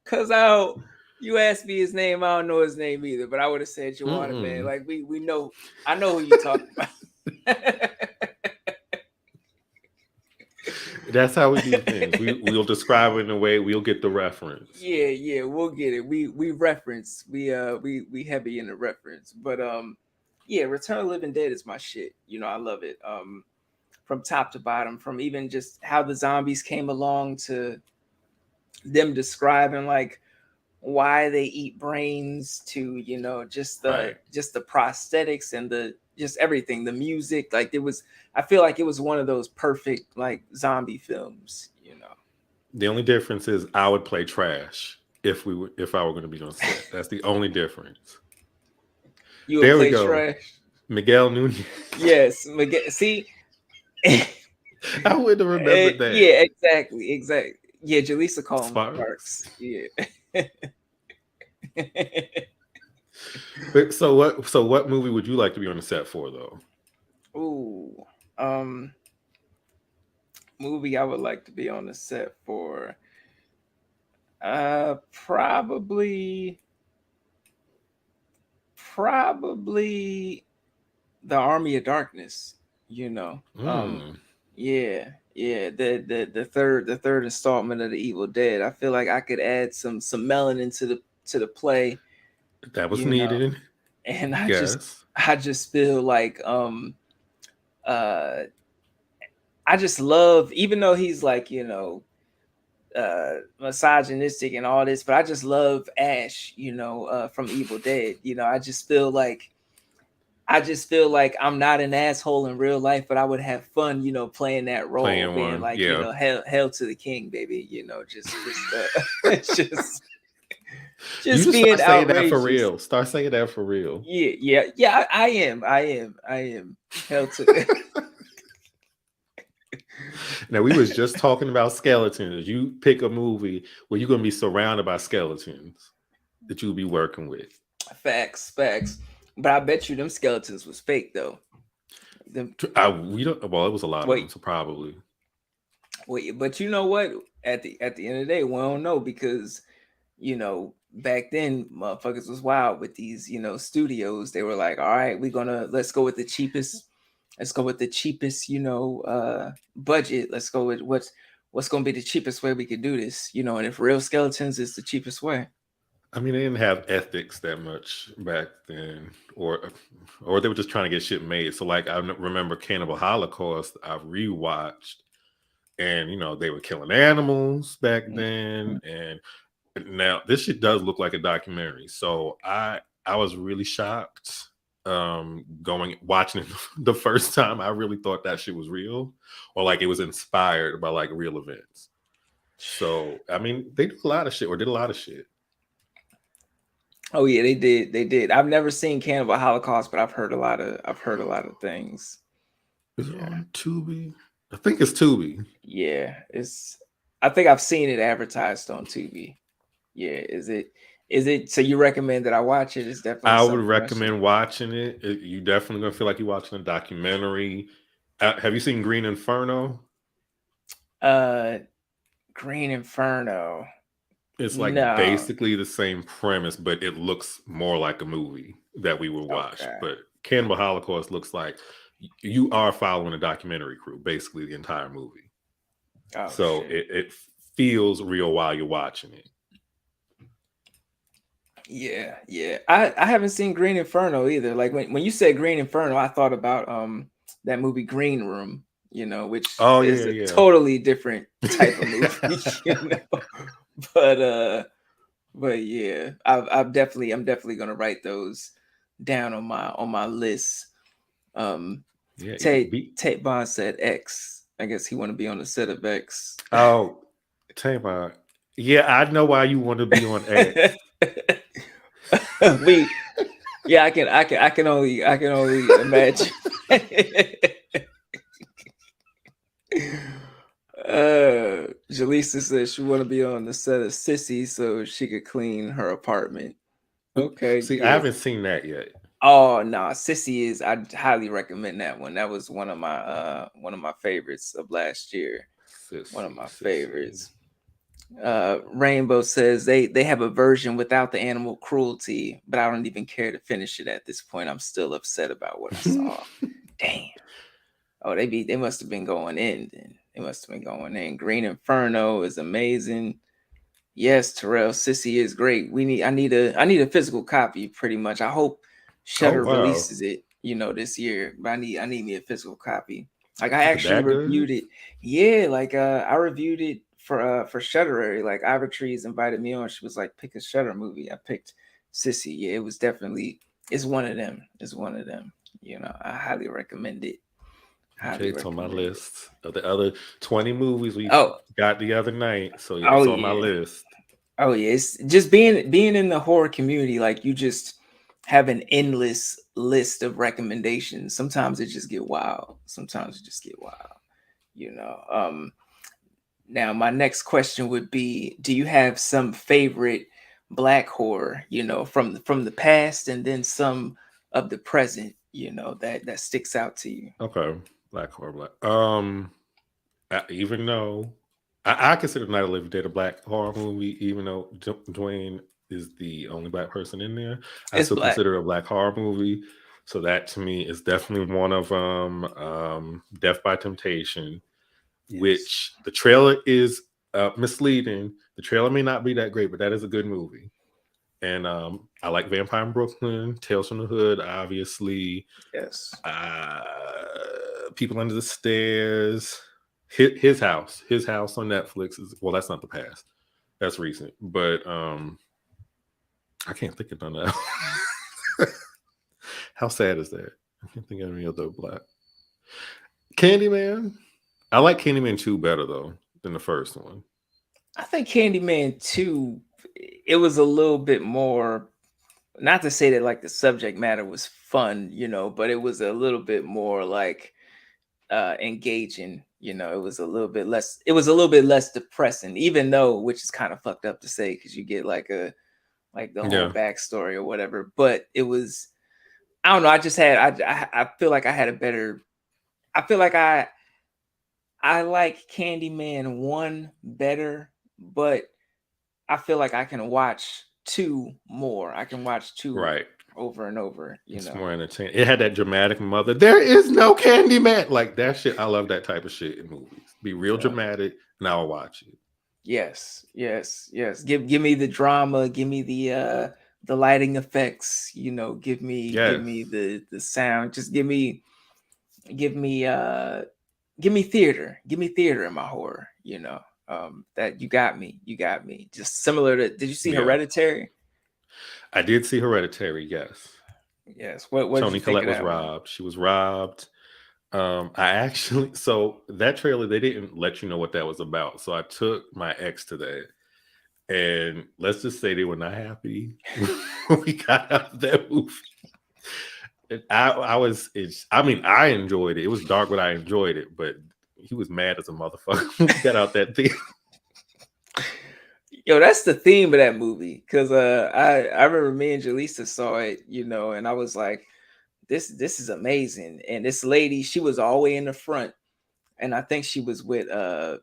cause you asked me his name, I don't know his name either, but I would have said Joanna, man. Like we know, I know who you talking about. That's how we do things. We'll describe it in a way, we'll get the reference. Yeah, we'll get it. We reference. We heavy in the reference. But yeah, Return of the Living Dead is my shit. You know, I love it. From top to bottom, from even just how the zombies came along to them describing like why they eat brains to, you know, just the prosthetics and the just everything, the music. Like it was, I feel like it was one of those perfect like zombie films, you know. The only difference is I would play trash if I were going to be on set. That's the only difference. You would There we play go. trash. Miguel Nunez. Yes, Miguel. See, I wouldn't have remembered that. Yeah, exactly. Yeah, Jaleesa called him Sparks. Sparks. Yeah. So what movie would you like to be on the set for though? Ooh, movie I would like to be on the set for. Probably the Army of Darkness. You know. Yeah, the third installment of the Evil Dead. I feel like I could add some melanin to the play. That was You know, needed. and I just feel like I just love, even though he's like, you know, misogynistic and all this, but I just love Ash, you know, from Evil Dead. You know, I just feel like I'm not an asshole in real life, but I would have fun, you know, playing that role, being like, you know, hell to the king, baby. You know, just just being start saying outrageous. That for real. Start saying that for real. Yeah. I am hell to. Now we was just talking about skeletons. You pick a movie where you're gonna be surrounded by skeletons that you'll be working with. Facts. But I bet you them skeletons was fake though. We don't. Well, it was a lot of them, so probably. Wait, but you know what? At the end of the day, we don't know because, you know, back then motherfuckers was wild with these, you know, studios. They were like, all right, let's go with the cheapest. Let's go with the cheapest, you know, budget. Let's go with what's going to be the cheapest way we could do this, you know. And if real skeletons is the cheapest way. I mean, they didn't have ethics that much back then, or they were just trying to get shit made. So, like, I remember Cannibal Holocaust. I rewatched, and you know, they were killing animals back then, and now this shit does look like a documentary. So I was really shocked watching it the first time. I really thought that shit was real, or like it was inspired by like real events. So I mean, they did a lot of shit. Oh yeah, they did. I've never seen Cannibal Holocaust, but I've heard a lot of things. Is it on Tubi? I think it's Tubi. Yeah, I think I've seen it advertised on Tubi. Yeah, is it? So you recommend that I watch it? It's definitely. I would recommend watching it. You definitely gonna feel like you're watching a documentary. Have you seen Green Inferno? Green Inferno. It's like basically the same premise, but it looks more like a movie that we would watch. Okay. But Cannibal Holocaust looks like you are following a documentary crew, basically the entire movie. Oh, so it feels real while you're watching it. Yeah. I haven't seen Green Inferno either. Like when you said Green Inferno, I thought about that movie Green Room, you know, which is a totally different type of movie, you know. But yeah, I'm definitely gonna write those down on my list. Tate Bond said X. I guess he want to be on the set of X. Oh, Tate Bond. Yeah, I know why you want to be on X. I can only imagine. Jaleesa says she want to be on the set of Sissy so she could clean her apartment. Okay, See, I yeah. haven't seen that yet. Oh no, Sissy is. I highly recommend that one. That was one of my favorites of last year. One of Sissy, my Sissy. favorites. Rainbow says they have a version without the animal cruelty, but I don't even care to finish it at this point. I'm still upset about what I saw. Damn. Oh, they must have been going in. Then they must have been going in. Green Inferno is amazing. Yes, Terrell, Sissy is great. I need a physical copy pretty much. I hope Oh Shutter wow, releases it, this year. But I need me a physical copy. Like I is it actually that good? reviewed it. Yeah, like I reviewed it for Shudderary. Like Ivor Trees invited me on. She was like, pick a Shutter movie. I picked Sissy. Yeah, it was definitely it's one of them. It's one of them. I highly recommend it. Okay, Highly it's on my recommend it. list of the other 20 movies we Oh, got the other night. So yeah, oh it's on my yeah. list. Oh yeah, it's just being in the horror community, like you just have an endless list of recommendations. Sometimes it just get wild. Sometimes it just get wild, you know. Now my next question would be, do you have some favorite black horror, from the past and then some of the present, that sticks out to you? Okay, Black Horror Black. Even though I consider Night of the Living Dead a black horror movie, even though Dwayne is the only black person in there, I It's still black. consider it a black horror movie. So that to me is definitely one of them. Death by Temptation, Yes. which the trailer is misleading. The trailer may not be that great, but that is a good movie. And I like Vampire in Brooklyn, Tales from the Hood, obviously. Yes. Uh, People Under the Stairs, his house on Netflix is, well, that's not the past, that's recent, but I can't think of none of that. How sad is that? I can't think of any other black. Candyman. I like Candyman 2 better though than the first one. I think Candyman 2, it was a little bit more, not to say that like the subject matter was fun, but it was a little bit more like engaging, it was a little bit less depressing, even though, which is kind of fucked up to say because you get like the whole Yeah, backstory or whatever, but it was, I don't know, I just had I feel like I had a better, I feel like I like Candyman 1 better, but I feel like I can watch 2 more. I can watch 2 right. over and over, It's more entertaining. It had that dramatic mother. There is no Candyman. Like that shit. I love that type of shit in movies. Be real Yeah. dramatic, and I'll watch it. Yes, yes, yes. Give me the drama, give me the lighting effects, give Yes. me the sound. Just give me uh give me theater. Give me theater in my horror. That you got me. You got me. Just similar to, did you see Yeah. Hereditary? I did see Hereditary, yes. Yes. What did you Tony think Collette of was that one? robbed. She was robbed. I actually, so that trailer, they didn't let you know what that was about. So I took my ex to that. And let's just say they were not happy when we got out of that movie. I was, I mean, I enjoyed it. It was dark, but I enjoyed it. But he was mad as a motherfucker when we got out that theater. Yo, that's the theme of that movie. Cause I remember me and Jaleesa saw it, and I was like, this is amazing. And this lady, she was all the way in the front, and I think she was with her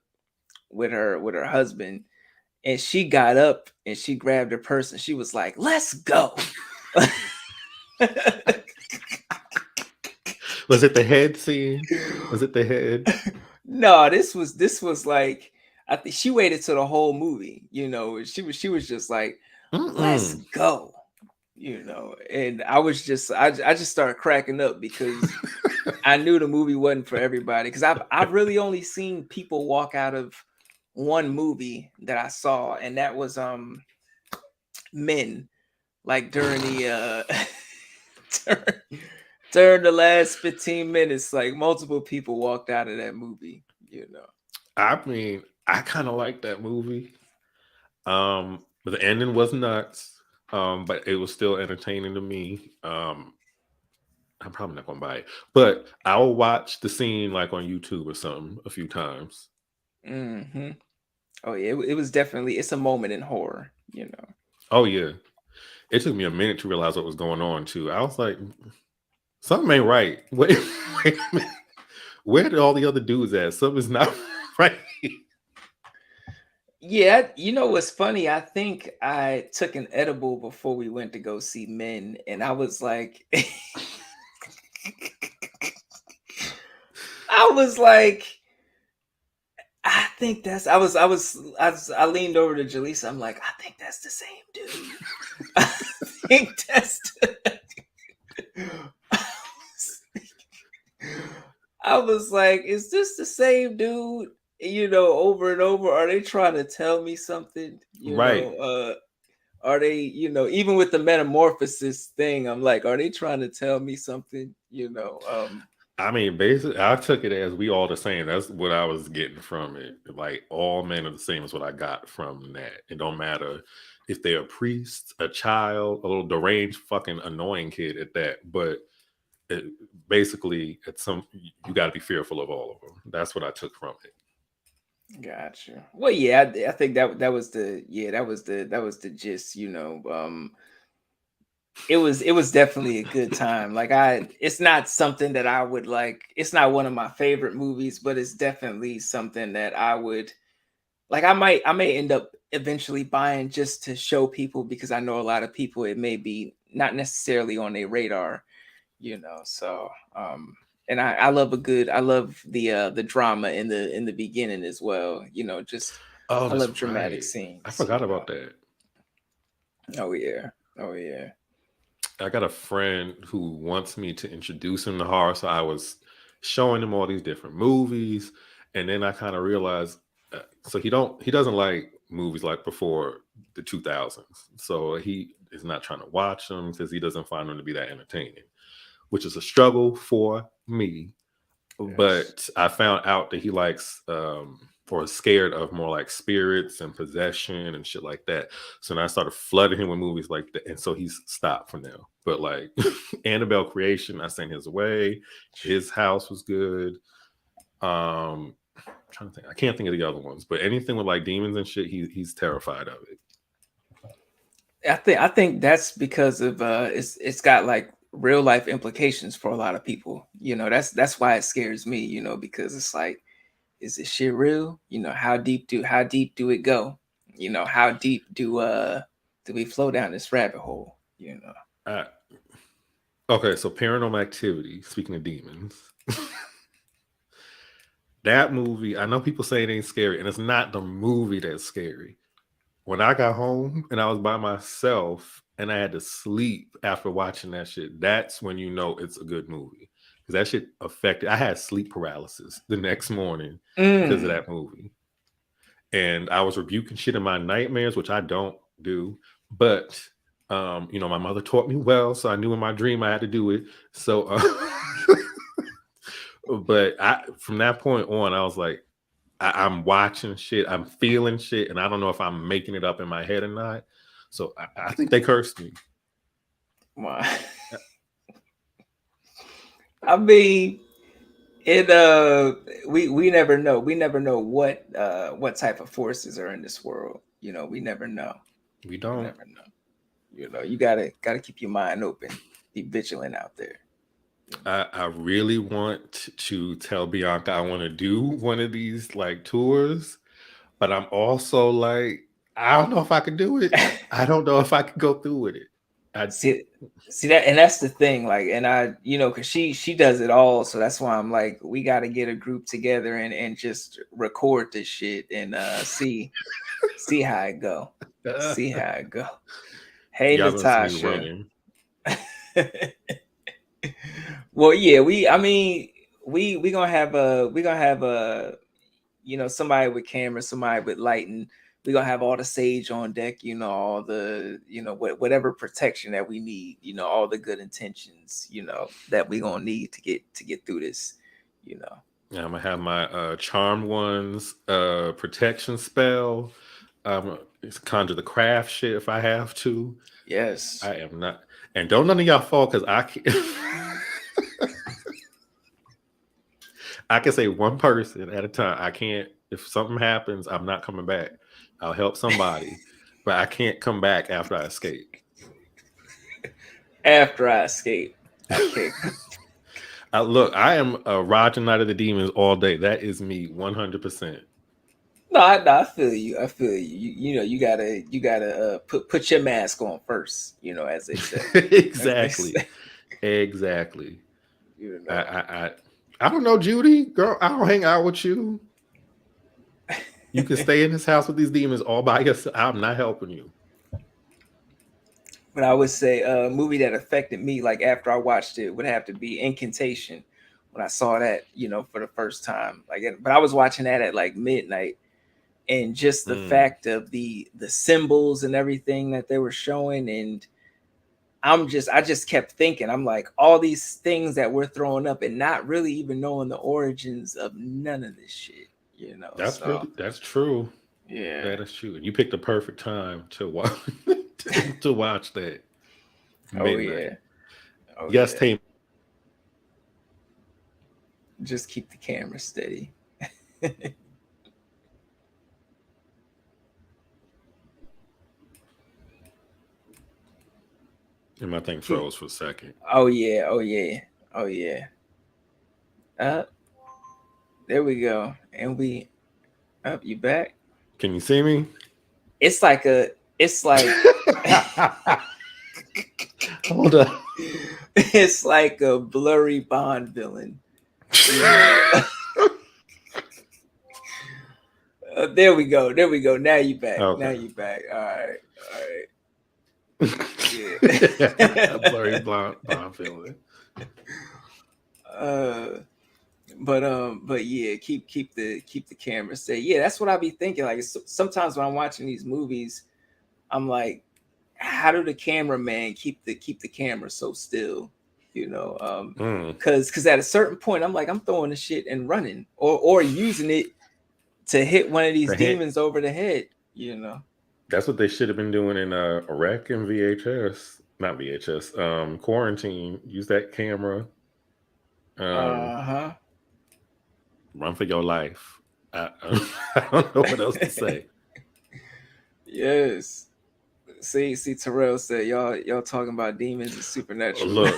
husband, and she got up and she grabbed her purse and she was like, "Let's go." Was it the head scene? Was it the head? No, this was like, I think she waited till the whole movie. She was just like, "Let's Mm-mm. go." And I just started cracking up because I knew the movie wasn't for everybody, because I've really only seen people walk out of one movie that I saw, and that was Men, like during the during, during the last 15 minutes, like multiple people walked out of that movie. I mean, I kind of like that movie. But the ending was nuts. But it was still entertaining to me. I'm probably not gonna buy it, but I'll watch the scene like on YouTube or something a few times. Oh yeah, it was definitely, it's a moment in horror. Oh yeah, it took me a minute to realize what was going on too. I was like, something ain't right. Wait, wait a minute. Where did all the other dudes at? Something's not right. Yeah, you know what's funny? I think I took an edible before we went to go see Men, and I was like, I was like, I think that's. I leaned over to Jaleesa. I'm like, I think that's the same dude. I think that's. I was like, is this the same dude? You know, over and over. Are they trying to tell me something? You Right. know, are they, you know, even with the metamorphosis thing, I'm like, are they trying to tell me something? You know, I mean, basically, I took it as we all the same. That's what I was getting from it. Like, all men are the same is what I got from that. It don't matter if they're a priest, a child, a little deranged, fucking annoying kid at that. But it, basically, you got to be fearful of all of them. That's what I took from it. gotcha. Well, yeah, I think that was the yeah that was the gist. You know, it was definitely a good time. Like it's not something that I would like. It's not one of my favorite movies, but it's definitely something that I would like. I may end up eventually buying just to show people because I know a lot of people it may be not necessarily on their radar, you know. So and I love a good I love the drama in the beginning as well, you know, just Oh, I that's love dramatic right. I scenes, forgot you know. about that. Oh yeah. Oh yeah. I got a friend who wants me to introduce him to horror, so I was showing him all these different movies, and then I kind of realized, so he doesn't like movies like before the 2000s, so he is not trying to watch them because he doesn't find them to be that entertaining, which is a struggle for me. Yes. But I found out that he likes or is scared of more like spirits and possession and shit like that. So then I started flooding him with movies like that, and so he's stopped for now. But like Annabelle Creation, I sent his way. His house was good. I'm trying to think, I can't think of the other ones, but anything with like demons and shit, he's terrified of it. I think that's because of it's got like real life implications for a lot of people. You know, that's why it scares me, you know, because it's like, is this shit real? You know, how deep do it go? You know, how deep do we flow down this rabbit hole? You know. I, okay, so Paranormal Activity. Speaking of demons, that movie. I know people say it ain't scary, and it's not the movie that's scary. When I got home and I was by myself and I had to sleep after watching that shit, that's when you know it's a good movie. Because that shit affected, I had sleep paralysis the next morning because of Mm. that movie. And I was rebuking shit in my nightmares, which I don't do. But, you know, my mother taught me well. So I knew in my dream I had to do it. So, but from that point on, I was like, I'm watching shit, I'm feeling shit, and I don't know if I'm making it up in my head or not. So I think they cursed me. Wow. I mean, it we never know. We never know what type of forces are in this world. You know, we never know. We We don't. never know. You know, you gotta keep your mind open. Be vigilant out there. You know. I really want to tell Bianca I want to do one of these like tours, but I'm also like, I don't know if I can do it. I don't know if I can go through with it. I see see that, and that's the thing, like, and I, you know, because she does it all, so that's why I'm like, we got to get a group together and just record this shit and see how it go, see how it go. Hey y'all gonna see me Natasha. running. Well, yeah, I mean, we gonna have a you know, somebody with camera, somebody with lighting. We're gonna have all the sage on deck, you know, all the, you know, whatever protection that we need, you know, all the good intentions, you know, that we gonna need to get through this, you know. Yeah, I'm gonna have my charmed ones protection spell. Conjure the craft shit if I have to. Yes. I am not, and don't none of y'all fall because I can't. I can say one person at a time. I can't. If something happens, I'm not coming back. I'll help somebody, but I can't come back after I escape. After I escape, I can't. Look, I am a Roger Knight of the Demons all day. That is me, 100%. No, I feel you. I feel you. You know, you gotta put your mask on first. You know, as they say. As they Exactly, say. exactly. You I, know. I, I, I don't know, Judy, girl. I don't hang out with you. You can stay in this house with these demons all by yourself. I'm not helping you. But I would say a movie that affected me, like after I watched it, would have to be Incantation. When I saw that, you know, for the first time, but I was watching that at like midnight, and just the Mm, fact of the symbols and everything that they were showing, and I just kept thinking, I'm like, all these things that we're throwing up and not really even knowing the origins of none of this shit, you know. So that's true. yeah. That is true. You picked the perfect time to watch to watch that Oh midnight. yeah. Oh Yes, yeah. Tame. Just keep the camera steady. And my thing froze for a second. Oh yeah. Oh yeah. Oh yeah. Uh, there we go. And we up, you back. Can you see me? It's like a it's like Hold up. it's like a blurry Bond villain, you know. There we go. There we go. Now you back. Now Okay. you back. All right. All right. Blurry Yeah. blonde feeling. uh but yeah, keep the camera steady. Yeah, that's what I be thinking. Like sometimes when I'm watching these movies, I'm like, how do the cameraman keep the camera so still? You know, Mm. because at a certain point, I'm like, I'm throwing the shit and running, or using it to hit one of these The hint. demons over the head. You know. That's what they should have been doing in Iraq and VHS. Not VHS. Quarantine. Use that camera. Um, Uh run for your life. I, I don't know what else to huh. say. Yes. See, Terrell said y'all talking about demons and supernatural. Look,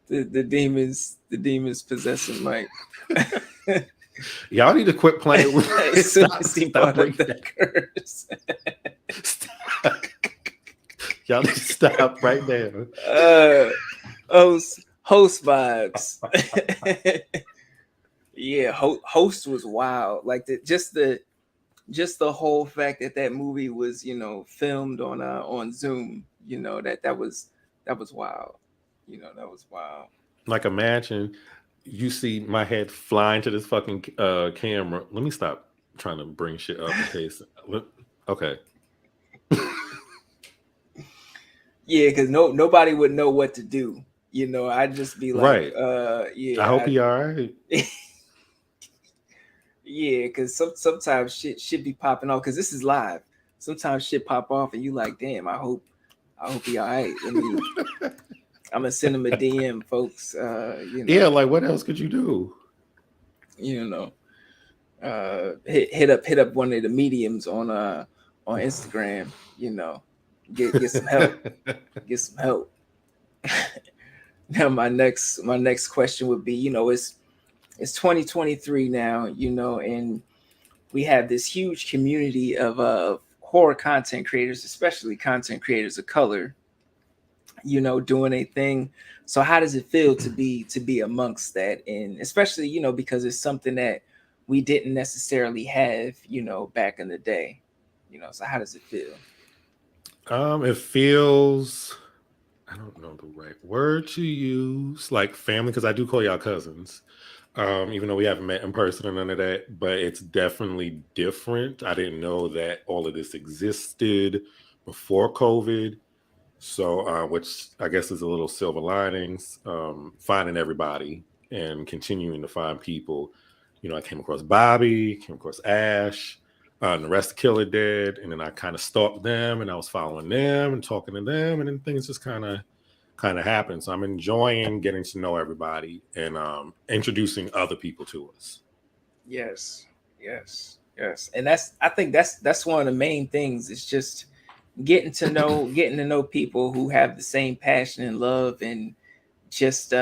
The demons possessing Mike. y'all need to quit playing with As soon as he stop brought up right the there. curse. Stop. Y'all need to stop right now. Host vibes. Yeah, host was wild. Like just the whole fact that that movie was, you know, filmed on Zoom. You know, that was wild. You know, that was wild. Like imagine you see my head flying to this fucking camera. Let me stop trying to bring shit up in case. Okay. Yeah, because nobody would know what to do. You know, I'd just be like, Right. I yeah, hope he all right. yeah, because sometimes shit should be popping off because this is live. Sometimes shit pop off and you like, damn, I hope he all right. I'm gonna send him a DM, folks. Yeah, like what else could you do? You know, hit up one of the mediums on Instagram. You know, get some help. Get some help. Now my next question would be, you know, it's 2023 now, you know, and we have this huge community of horror content creators, especially content creators of color, you know, doing a thing. So how does it feel to be amongst that, and especially, you know, because it's something that we didn't necessarily have, you know, back in the day, you know. So how does it feel? It feels I don't know the right word to use, like family, because I do call y'all cousins. Even though we haven't met in person or none of that, but it's definitely different. I didn't know that all of this existed before COVID. So, which I guess is a little silver linings, finding everybody and continuing to find people. You know, I came across Bobby, came across Ash, and the rest of Killer Dead, and then I kind of stalked them, and I was following them and talking to them, and then things just kind of happened. So I'm enjoying getting to know everybody and introducing other people to us. Yes, yes, yes. And I think that's one of the main things. It's just getting to know people who have the same passion and love, and just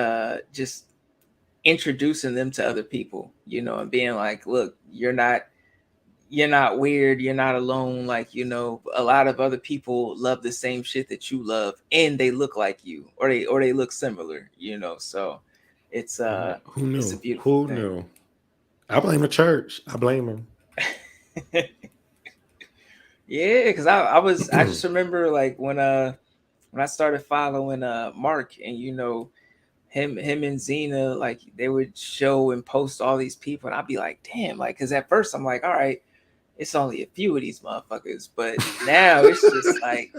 introducing them to other people, and being like, look, you're not weird, you're not alone, like, a lot of other people love the same shit that you love, and they look like you, or they look similar, so it's Yeah, who it's a knew? beautiful Who thing. knew? I blame the church. I blame Yeah, because I them. just remember, like, when I started following Mark, and him and Zena, like, they would show and post all these people, and I'd be like, damn, like, because at first I'm like, all right, it's only a few of these motherfuckers, but now it's just like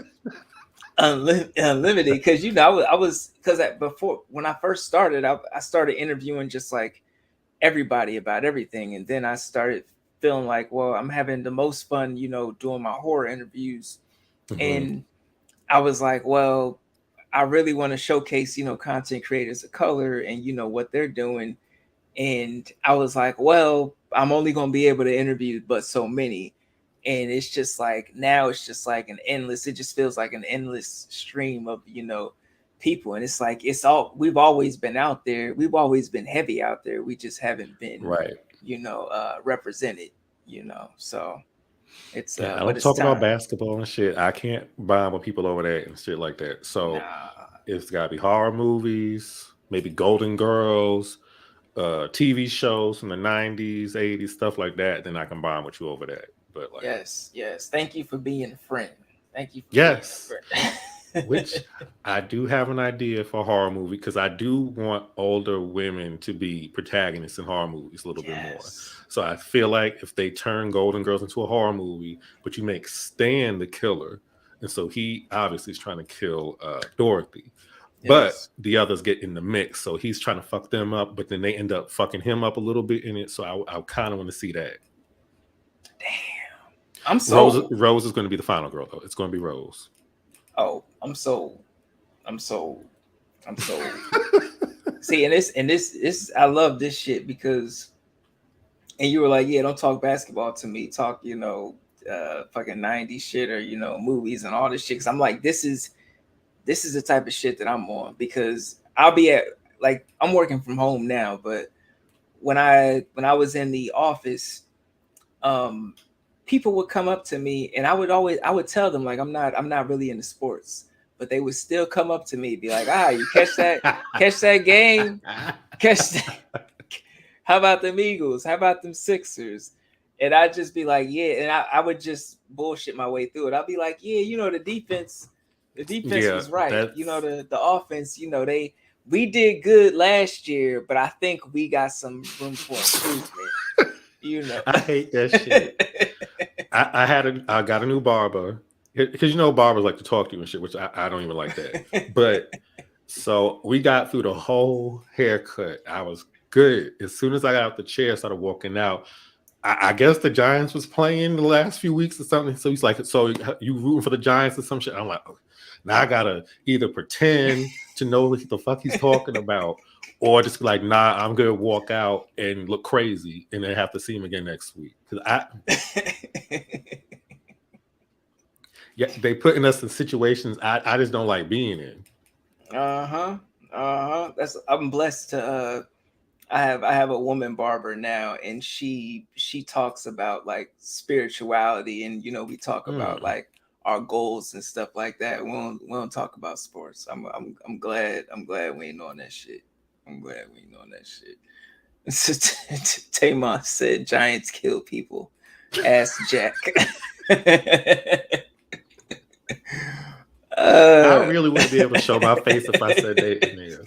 unlimited. Because I was because before, when I first started, I started interviewing just like everybody about everything, and then I started feeling like, well, I'm having the most fun, doing my horror interviews, Mhm. and I was like, well, I really want to showcase, content creators of color, and what they're doing. And I was like, well, I'm only gonna be able to interview but so many. And it's just like, now it's just like it just feels like an endless stream of, people. And it's like, we've always been out there. We've always been heavy out there. We just haven't been, Right. represented, so it's Yeah, I but don't it's talk about time. basketball and shit. I can't bond with people over that and shit like that. So Nah. it's gotta be horror movies, maybe Golden Girls, TV shows from the 90s, 80s, stuff like that. Then I can bond with you over that. But like, Yes, yes. Thank you for being a friend. Thank you for being yes, a friend. which I do have an idea for a horror movie because I do want older women to be protagonists in horror movies a little bit more. Yes. So I feel like if they turn Golden Girls into a horror movie, but you make Stan the killer, and so he obviously is trying to kill Dorothy, but Yes. the others get in the mix, so he's trying to fuck them up, but then they end up fucking him up a little bit in it. So I kind of want to see that. Damn. I'm Rose sold. Rose is going to be the final girl though. It's going to be Rose. Oh, I'm sold. I'm sold. I'm sold. See, and this I love this shit because, and you were like, yeah, don't talk basketball to me. Talk, fucking 90s shit, or movies and all this shit. Cause I'm like, this is the type of shit that I'm on, because I'll be at, like, I'm working from home now, but when I was in the office, um people would come up to me, and I would tell them, like, I'm not really into sports, but they would still come up to me, be like, you catch that game, catch that. How about them Eagles? How about them Sixers? And I'd just be like, yeah, and I would just bullshit my way through it. I'll be like, yeah, the defense Yeah, was right. that's The offense, we did good last year, but I think we got some room for improvement. You know. I hate that shit. I got a new barber because barbers like to talk to you and shit, which I don't even like that. But so we got through the whole haircut. I was good. As soon as I got out the chair, started walking out. I guess the Giants was playing the last few weeks or something. So he's like, "So you rooting for the Giants or some shit?" I'm like, oh, now I gotta either pretend to know what the fuck he's talking about, or just be like, "Nah, I'm gonna walk out and look crazy, and then have to see him again next week." Because yeah, they putting us in situations I just don't like being in. Uh-huh. Uh-huh. I'm blessed to I have a woman barber now, and she talks about, like, spirituality, and we talk about, Mm. like, our goals and stuff like that. We don't talk about sports. I'm glad we ain't on that shit. I'm glad we ain't on that shit. Tamon said Giants kill people. Ask Jack. I uh really wouldn't be able to show my face if I said that in there.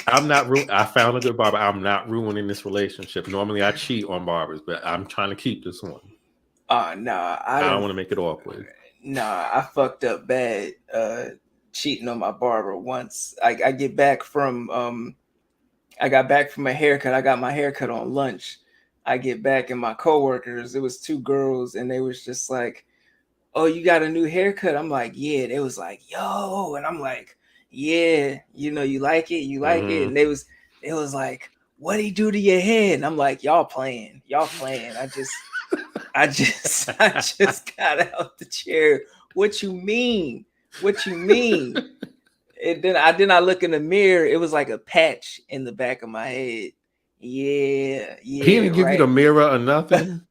I'm not. I found a good barber. I'm not ruining this relationship. Normally, I cheat on barbers, but I'm trying to keep this one. nah, I don't want to make it awkward. I fucked up bad, cheating on my barber once. I got back from a haircut. I got my haircut on lunch. I get back, and my coworkers, it was two girls, and they was just like, "Oh, you got a new haircut?" I'm like, "Yeah." They was like, "Yo," and I'm like, "Yeah, you like it, you like it." Hmm. And they was like, "What would he do to your head?" And I'm like, y'all playing. I just I just got out the chair What you mean? What you mean? And then I look in the mirror. It was like a patch in the back of my head. Yeah, He yeah, didn't give you right. the mirror or nothing.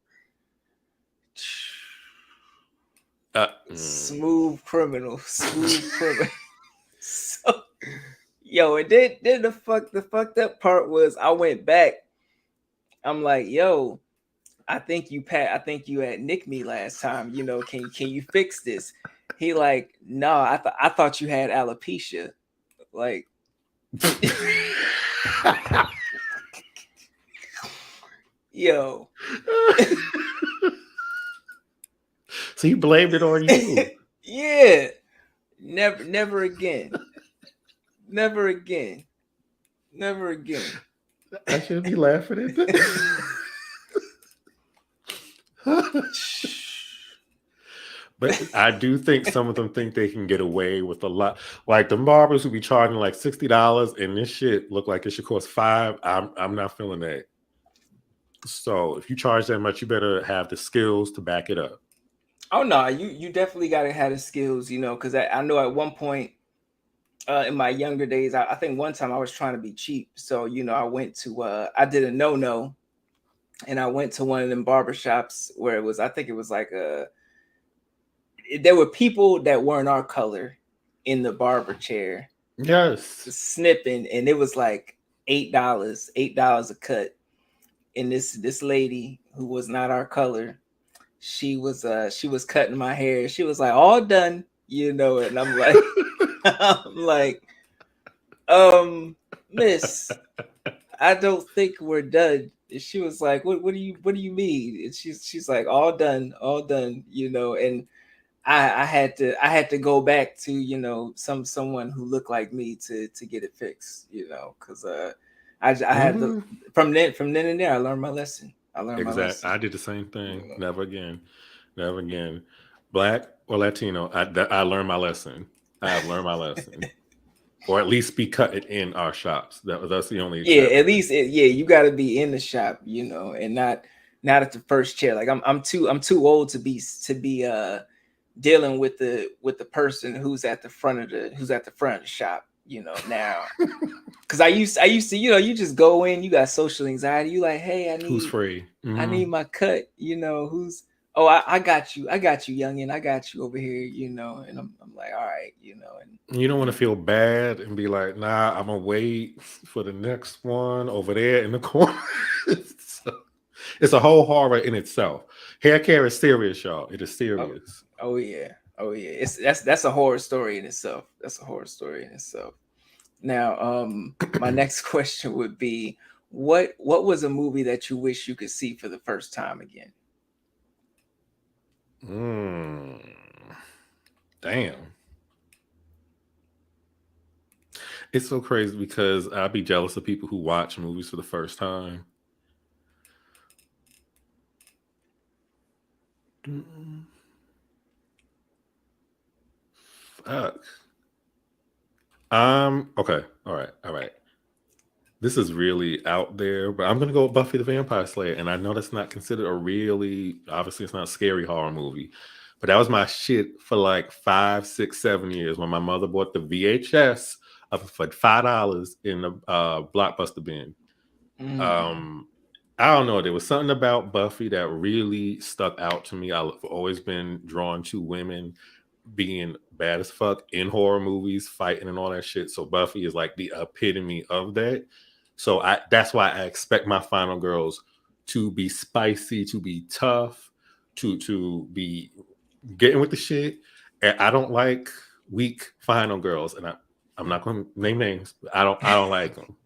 Uh, mm. Smooth criminal, smooth criminal. So, yo, and then the fucked up part was I went back. I'm like, yo, I think you had nicked me last time. Can you fix this? He like, no, I thought you had alopecia. Like, yo, So he blamed it on you. yeah, never again, never again, never again. I should be laughing at that. But I do think some of them think they can get away with a lot. Like the barbers who be charging like $60 and this shit look like it should cost $5. I'm not feeling that. So if you charge that much, you better have the skills to back it up. Oh no, you definitely gotta have the skills, because I know at one point in my younger days, I think one time I was trying to be cheap. So, I went to I did a no, and I went to one of them barbershops where I think it was like there were people that weren't our color in the barber chair Yes. snipping, and it was like $8 a cut. And this lady who was not our color, she was cutting my hair. She was like, all done, and I'm like, I'm like, miss, I don't think we're done. And she was like, what do you mean? And she's like, all done, and I had to go back to someone who looked like me to get it fixed, because I had to. Mm, From then and there I learned my lesson. exactly. I did the same thing. Never again. Never again. Black or Latino, I learned my lesson. I have learned my lesson. Or at least be cutting in our shops. That's the only Yeah, exception. at least you got to be in the shop, and not at the first chair. Like I'm too old to be dealing with the person who's at the front of the shop, now. Because I used to, you just go in, you got social anxiety. You like, hey, I Who's need free? I Mm-hmm. need my cut. Who's oh I got you, youngin, I got you over here. And I'm like, all right, You don't want to and feel bad and be like, nah, I'm gonna wait for the next one over there in the corner. So, it's a whole horror in itself. Hair care is serious, y'all. It is oh, serious. oh yeah, oh yeah. That's a horror story in itself. That's a horror story in itself. Now, my next question would be, what was a movie that you wish you could see for the first time again? Mm, damn. It's so crazy because I'd be jealous of people who watch movies for the first time. Mm, fuck. Okay. All right. All right. This is really out there, but I'm gonna go with Buffy the Vampire Slayer. And I know that's not considered a really, obviously it's not a scary horror movie, but that was my shit for like 5, 6, 7 years when my mother bought the VHS of for $5 in the Blockbuster bin. Mm. Um, I don't know. There was something about Buffy that really stuck out to me. I've always been drawn to women being bad as fuck in horror movies, fighting and all that shit. So Buffy is like the epitome of that. So that's why I expect my final girls to be spicy, to be tough, to be getting with the shit. And I don't like weak final girls. And I'm not going to name names. But I don't like them.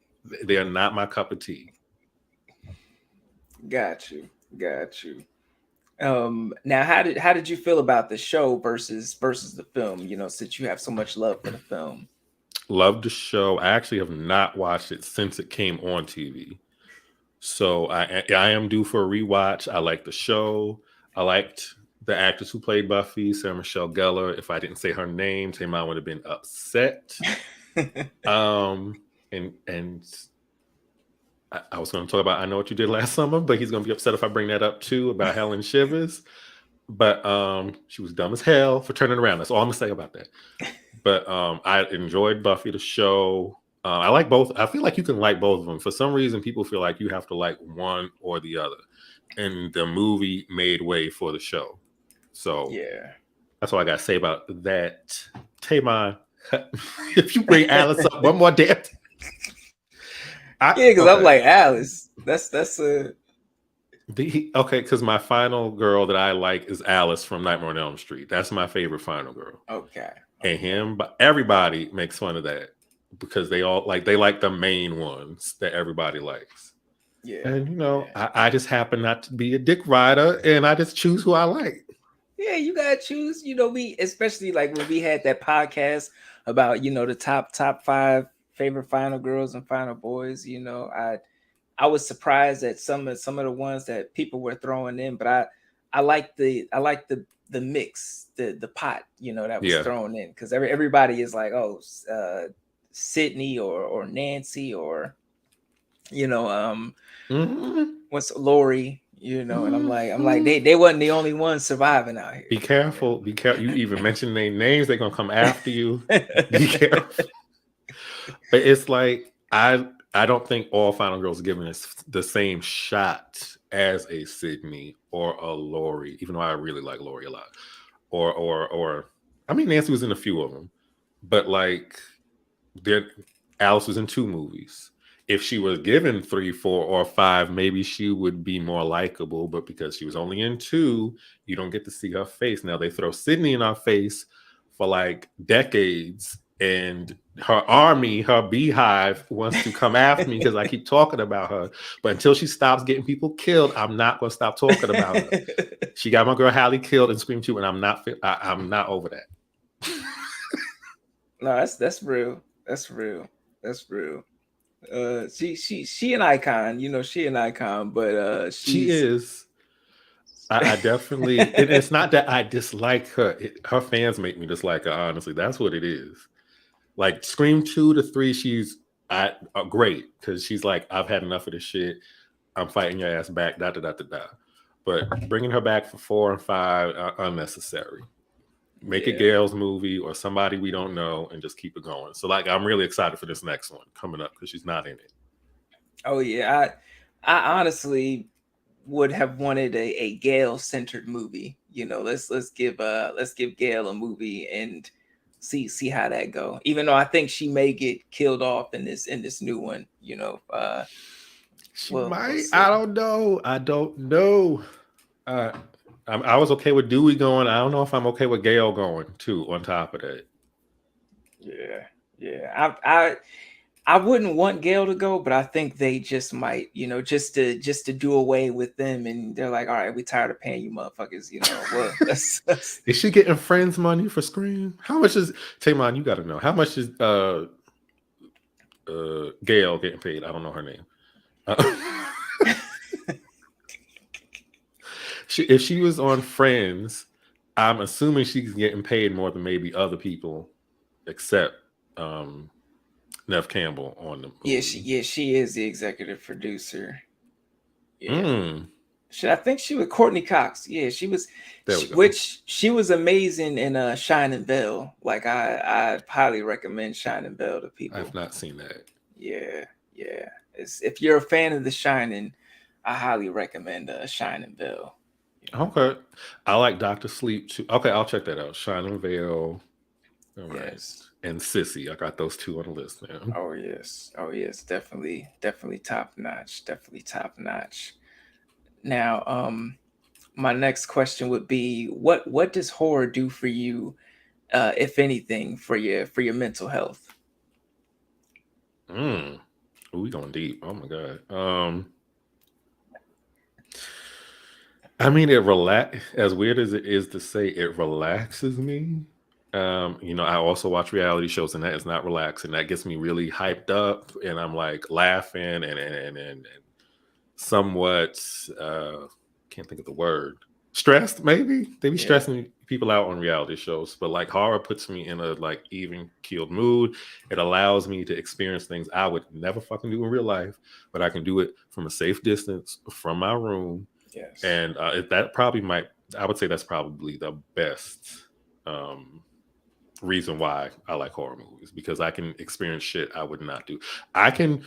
They are not my cup of tea. Got you, got you. Now, how did you feel about the show versus the film? Since you have so much love for the film. Love the show. I actually have not watched it since it came on TV. So I am due for a rewatch. I like the show. I liked the actors who played Buffy, Sarah Michelle Gellar. If I didn't say her name, Tamar would have been upset. And I was going to talk about I Know What You Did Last Summer, but he's going to be upset if I bring that up too about Helen Shivers. But she was dumb as hell for turning around. That's all I'm gonna say about that. But I enjoyed Buffy the show. I like both. I feel like you can like both of them. For some reason, people feel like you have to like one or the other, and the movie made way for the show. So Yeah. that's all I got to say about that. Tamar, if you bring Alice up one more damn, Yeah, because I'm okay. like Alice. That's a Okay, because my final girl that I like is Alice from Nightmare on Elm Street. That's my favorite final girl. okay. And Okay. him, but everybody makes fun of that because they like the main ones that everybody likes. Yeah. And Yeah. I just happen not to be a dick rider, and I just choose who I like. Yeah, you gotta choose. We especially like when we had that podcast about the top five favorite final girls and final boys. I was surprised at some of the ones that people were throwing in, but I like the mix, the pot, that was Yeah. thrown in because everybody is like, oh, Sydney or Nancy or you know Mm-hmm. what's Lori, and I'm like Mm-hmm. they wasn't the only ones surviving out Be here. careful. Be careful. You even mention their names, they're gonna come after you. Be Yeah. careful. But it's like I don't think all final girls are given us the same shot as a Sydney or a Lori, even though I really like Lori a lot. Or I mean Nancy was in a few of them, but like there Alice was in 2 movies. If she was given 3, 4, or 5, maybe she would be more likable. But because she was only in 2, you don't get to see her face. Now they throw Sydney in our face for like decades, and her army, her beehive, wants to come after me because I keep talking about her. But until she stops getting people killed, I'm not going to stop talking about her. She got my girl Hallie killed in Scream 2, and I'm not over that. No, that's real. That's real. That's real. She an icon. She an icon, but She she's is. I definitely, and it's not that I dislike her. Her fans make me dislike her. Honestly, that's what it is. Like Scream 2 to 3, she's great because she's like, I've had enough of this shit. I'm fighting your ass back. Da da da da da. But bringing her back for 4 and 5 unnecessary. Make a yeah. Gale's movie or somebody we don't know and just keep it going. So like, I'm really excited for this next one coming up because she's not in it. Oh yeah. I honestly would have wanted a Gale centered movie. Let's give Gale a movie and see how that go. Even though I think she may get killed off in this new one. She We'll might. I see. don't know. I don't know. Uh, I was okay with Dewey going. I don't know if I'm okay with Gale going too. On top of that, Yeah. Yeah. I wouldn't want Gale to go, but I think they just might, just to do away with them, and they're like, all right, we tired of paying you, motherfuckers. Well, let's is she getting friends money for Scream? How much is Tamon? You got to know how much is Gale getting paid? I don't know her name. Uh, if she was on Friends, I'm assuming she's getting paid more than maybe other people, except Nev Campbell on the movie. she is the executive producer. Yeah, Mm, I think she was Courtney Cox. Yeah, she was, there we go. which she was amazing in Shining Bell. Like I highly recommend Shining Bell to I've people. not seen that. Yeah, yeah. If you're a fan of The Shining, I highly recommend Shining Bell. Okay. I like Doctor Sleep too. Okay, I'll check that out. Shining Veil. All right. Yes. And Sissy. I got those 2 on the list now. Oh yes. Oh yes. Definitely top notch. Definitely top notch. Now, my next question would be, what does horror do for you, if anything, for your mental health? Mm. Ooh, we going deep. Oh my god. I mean, it relax. As weird as it is to say, it relaxes me. I also watch reality shows, and that is not relaxing. That gets me really hyped up, and I'm like laughing and somewhat can't think of the word, stressed. Maybe they be Yeah. stressing people out on reality shows, but like horror puts me in a like even keeled mood. It allows me to experience things I would never fucking do in real life, but I can do it from a safe distance from my room. Yes. And that probably might I would say that's probably the best reason why I like horror movies, because I can experience shit I would not do. I can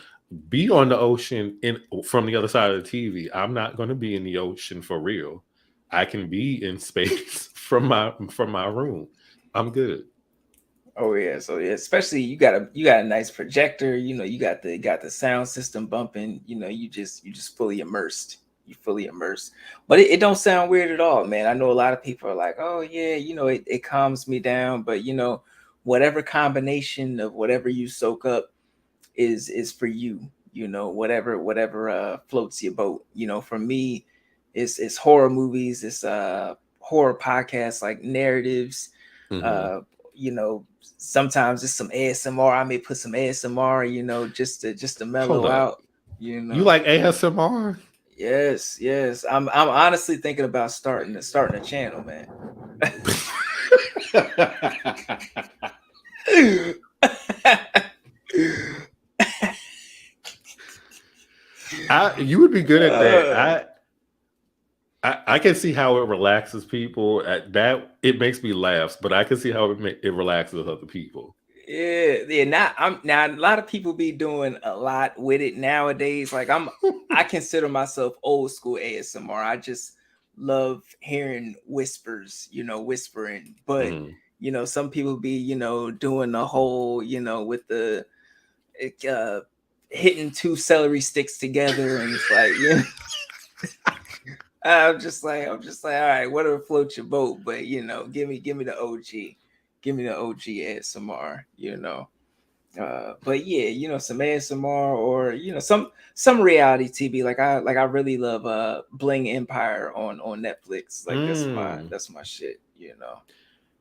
be on the ocean in from the other side of the TV. I'm not going to be in the ocean for real. I can be in space from my room. I'm good. Oh yeah, so yeah, especially you got a nice projector. You got the sound system bumping. You just fully immersed. You fully immersed, but it don't sound weird at all, man. I know a lot of people are like, oh yeah, it calms me down. But whatever combination of whatever you soak up is for you. Whatever floats your boat. For me, it's horror movies. It's horror podcasts like narratives. Hmm. Uh, you know, sometimes it's some ASMR. I may put some ASMR. Just to Hold mellow up. out. You You know. like ASMR? Yes, yes. I'm honestly thinking about starting a channel, man. You would be good at that. uh, I can see how it relaxes people. At that, it makes me laugh, but I can see how it relaxes other people. Yeah, yeah. Now a lot of people be doing a lot with it nowadays. Like I consider myself old school ASMR. I just love hearing whispers, whispering. But Mhm. some people be, doing the whole, with the uh hitting two celery sticks together, and it's like, I'm just like, all right, whatever floats your boat, but give me the OG. Give me the OG ASMR. But yeah, some ASMR, or some reality TV. Like I really love Bling Empire on Netflix. Like that's my Mm. that's my shit.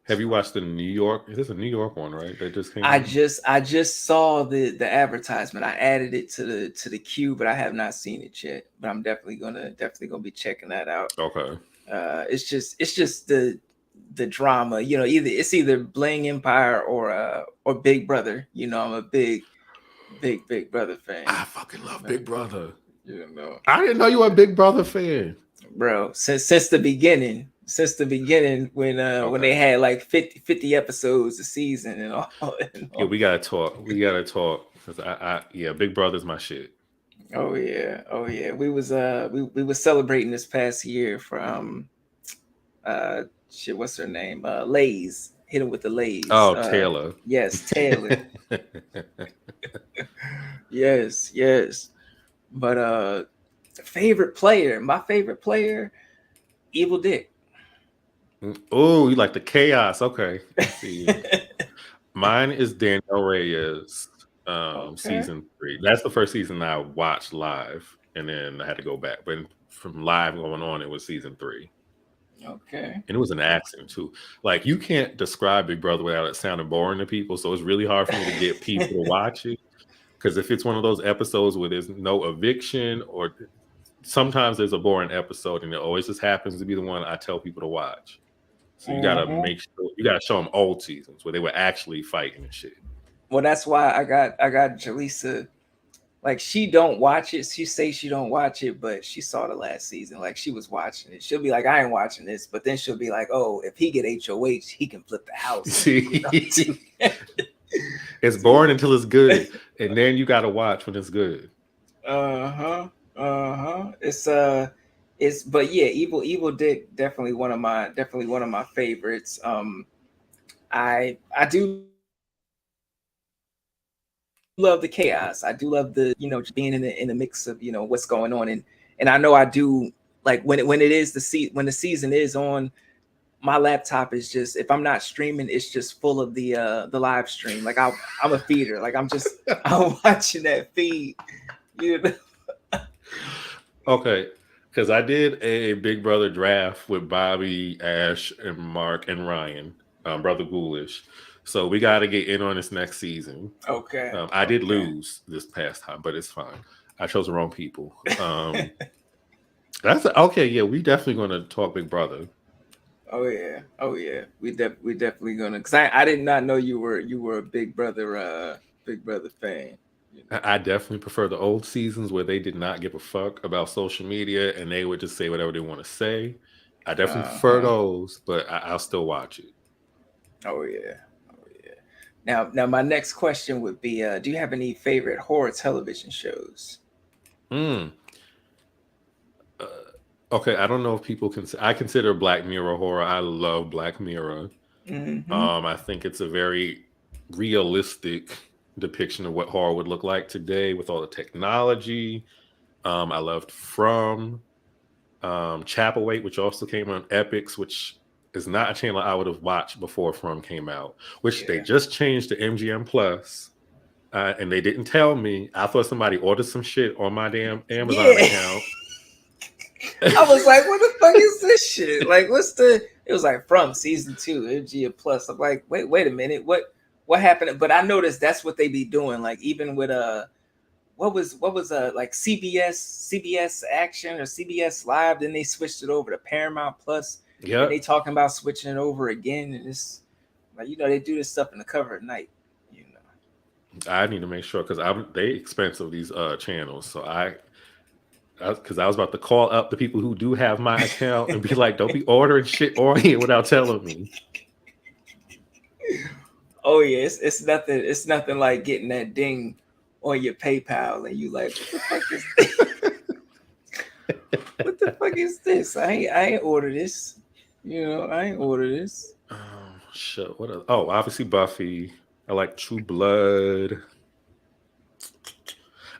Have you So watched the New York? This is a New York one, right? That just came I out. just I just saw the advertisement. I added it to the queue, but I have not seen it yet. But I'm definitely gonna be checking that out. Okay. It's just the drama. Either Bling Empire or Big Brother. I'm a big Brother fan. I fucking You love know, Big Brother. you know, I didn't know you were a Big Brother fan. bro. Since the beginning, when they Okay. had like 50 episodes a season and all, and Yeah, all. we gotta talk. We gotta talk. 'Cause yeah, Big Brother's my shit. Oh yeah, oh yeah. We was celebrating this past year for uh shit. What's her name? Lays. Hit him with the Lays. Oh, Taylor. Yes, Taylor. Yes, yes. But my favorite player, Evil Dick. Oh, you like the chaos. Okay. I see you. Mine is Daniel Reyes, Okay, season 3. That's the first season I watched live, and then I had to go back. But from live going on, it was season 3. okay. And it was an accent too. Like, you can't describe Big Brother without it sounding boring to people. So it's really hard for me to get people to watch it. Because if it's one of those episodes where there's no eviction, or sometimes there's a boring episode, and it always just happens to be the one I tell people to watch. So you gotta Hmm. make sure you gotta show them old seasons where they were actually fighting and shit. Well, that's why I got Jaleesa. Like, she don't watch it. She say she don't watch it, but she saw the last season. Like, she was watching it. She'll be like, I ain't watching this, but then she'll be like, oh, if he get HOH, he can flip the house. See, To, it's to, boring until it's good, and then you gotta watch when it's good. uh-huh. Uh-huh. It's but yeah, Evil Dick, definitely one of my favorites. I do love the chaos. I do love just being in the mix of, what's going on. And I know I do, like, when the season is on, my laptop is just, if I'm not streaming, it's just full of the live stream. Like, I'm a feeder. Like, I'm watching that feed. You know? Okay, because I did a Big Brother draft with Bobby, Ash, and Mark and Ryan, Brother Ghoulish. So we got to get in on this next season. Okay. I did Okay. lose this past time, but it's fine. I chose the wrong people. That's okay. Yeah, we definitely going to talk Big Brother. Oh yeah. Oh yeah. We definitely gonna, cause I did not know you were a Big Brother fan. You I definitely prefer the old seasons where they did not give a fuck about social media and they would just say whatever they want to say. I definitely prefer Uh-huh. those, but I'll still watch it. Oh yeah. Oh yeah. Now my next question would be do you have any favorite horror television shows? Mm. Uh, okay, I don't know if people can. I consider Black Mirror horror. I love Black Mirror. Mm-hmm. I think it's a very realistic depiction of what horror would look like today with all the technology. I loved From Chapelwait, which also came on Epics, which is not a channel I would have watched before From came out, which they Yeah. just changed to MGM Plus. And they didn't tell me. I thought somebody ordered some shit on my damn Amazon Yeah. account. I was like, what the fuck is this shit? Like, what's the? It was like From season 2, MG Plus. I'm like, wait a minute, what happened? But I noticed that's what they be doing. Like, even with what was like CBS Action or CBS Live, then they switched it over to Paramount Plus. Then they Yep. talking about switching it over again, and it's like they do this stuff in the cover at night. You know. I need to make sure because they expensive these channels. So because I was about to call up the people who do have my account and be like, don't be ordering shit on here without telling me. Oh yeah, it's nothing like getting that ding on your PayPal and you like, what the fuck is this? What the fuck is this? I ain't order this. I ain't order this. Shit. What else? Oh, obviously Buffy. I like True Blood.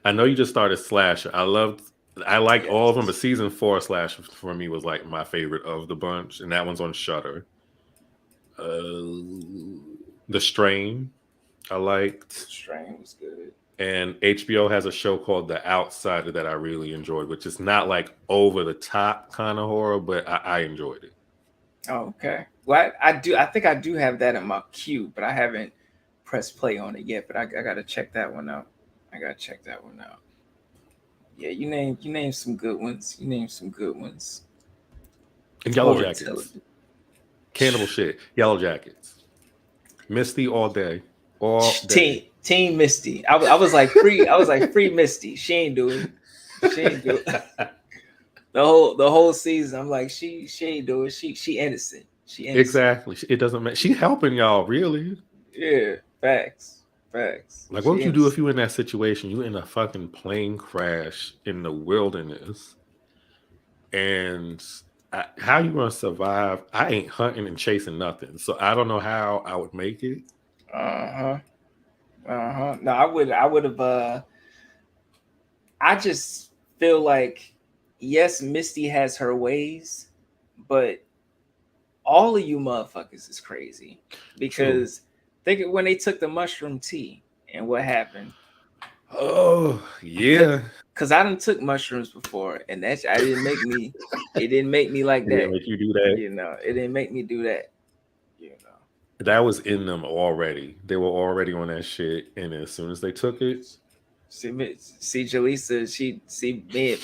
I know you just started Slasher. I liked all of them, Yes. but season 4 Slasher for me was like my favorite of the bunch, and that one's on Shutter. The Strain, I liked, Strain was good. and HBO has a show called The Outsider that I really enjoyed, which is not like over the top kind of horror, but I enjoyed it. Oh, okay. Well, I think I do have that in my queue, but I haven't pressed play on it yet. But I gotta check that one out. I gotta check that one out. Yeah, you name some good ones. You name some good ones. And Yellow Horror Jackets, television. Cannibal Shit, Yellow Jackets, Misty all day, all day. Team Misty. I was like free. I was like free Misty. She ain't do it. She ain't do it. The whole season. I'm like she ain't do it. She innocent. She innocent. Exactly. It doesn't matter. She helping y'all, really. Yeah. Facts. Facts. Like, what She would you do if innocent. you in that situation? You in a fucking plane crash in the wilderness, and how you gonna survive? I ain't hunting and chasing nothing, so I don't know how I would make it. Uh huh. Uh huh. No, I would. I would have. I just feel like yes, Misty has her ways, but all of you motherfuckers is crazy True. because think of when they took the mushroom tea and what happened. Oh yeah. Because I done took mushrooms before, and that's I didn't make me. It didn't make me like It didn't that. make you do that. It didn't make me do that. You know. That was in them already. They were already on that shit, and as soon as they took it, See, Jaleesa, she see me.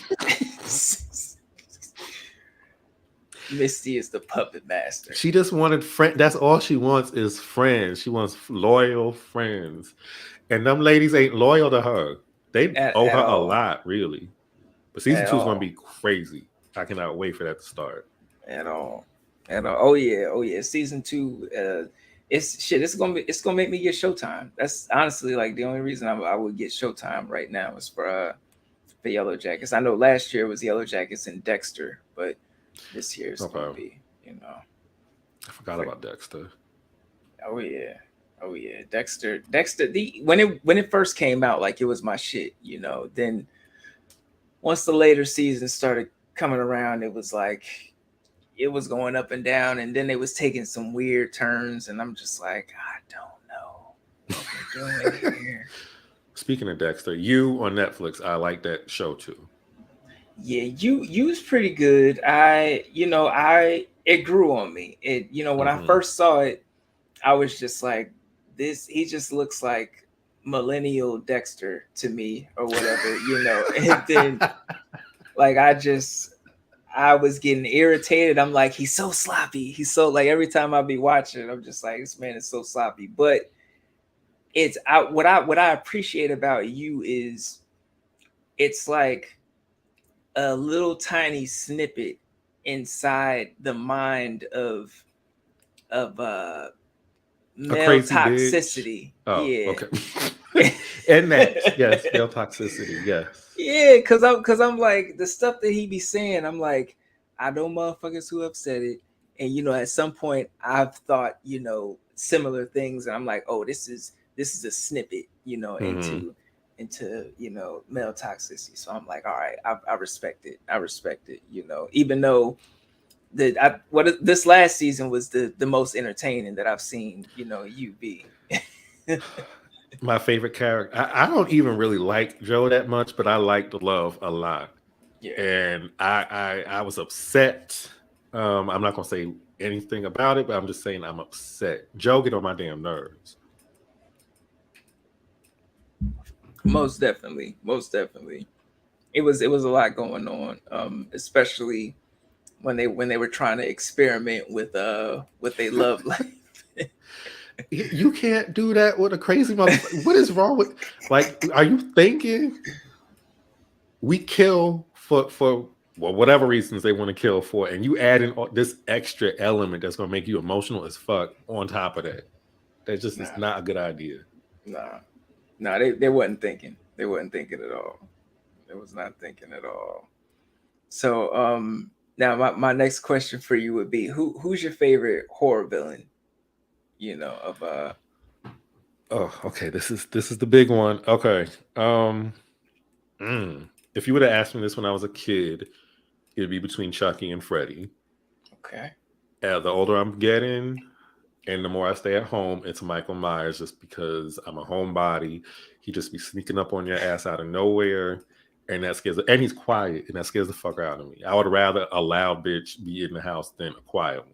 Misty is the puppet master she just wanted friend. That's all she wants is friends. She wants loyal friends, and them ladies ain't loyal to her. They owe at her a all, lot, really. But season at 2 is gonna all, be crazy. I cannot wait for that to start. at all, at all. Oh yeah, oh yeah. Season 2, it's shit. It's gonna make me get Showtime. That's honestly like the only reason I would get Showtime right now is for Yellow Jackets. I know last year was Yellow Jackets and Dexter, but this year is gonna Okay. be, you know. I forgot For, about Dexter. oh yeah, oh yeah. Dexter. When it first came out, like it was my shit, you know. Then once the later seasons started coming around, it was like it was going up and down, and then it was taking some weird turns, and I'm just like, I don't know what we're doing here. Speaking of Dexter, you on Netflix, I like that show too. Yeah, you was pretty good. I it grew on me. When I Hmm. first saw it, I was just like, this. He just looks like millennial Dexter to me, or whatever. And then like I was getting irritated. I'm like, he's so sloppy. He's so like every time I be watching, I'm just like, this man is so sloppy. But what I appreciate about you is it's like a little tiny snippet inside the mind of A male crazy bitch. toxicity. Oh, Yeah. okay. And next, yes, male toxicity. Yes. Yeah, cause I'm like the stuff that he be saying. I'm like, I know motherfuckers who have said it, and at some point I've thought similar things, and I'm like, oh, this is a snippet, Hmm. into male toxicity. So I'm like, all right, I respect it. I respect it. Even though this last season was the most entertaining that I've seen. You be. My favorite character. I don't even really like Joe that much, but I like the love a lot. Yeah. And I was upset. I'm not gonna say anything about it, but I'm just saying I'm upset. Joe get on my damn nerves. Most definitely, most definitely. It was a lot going on, especially when they were trying to experiment with their love life. You can't do that with a crazy motherfucker. What is wrong with, like, are you thinking we kill for well, whatever reasons they want to kill for, and you add in this extra element that's gonna make you emotional as fuck on top of that? That just is Nah, not a good idea. nah, nah. They wasn't thinking. They wasn't thinking at all. They was not thinking at all. So now my next question for you would be who's your favorite horror villain? Of Oh, okay. This is the big one. Okay. Um, mm, if you would have asked me this when I was a kid, it'd be between Chucky and Freddy. Okay. The older I'm getting, and the more I stay at home, it's Michael Myers just because I'm a homebody. He just be sneaking up on your ass out of nowhere. And that scares, and he's quiet, and that scares the fuck out of me. I would rather a loud bitch be in the house than a quiet one.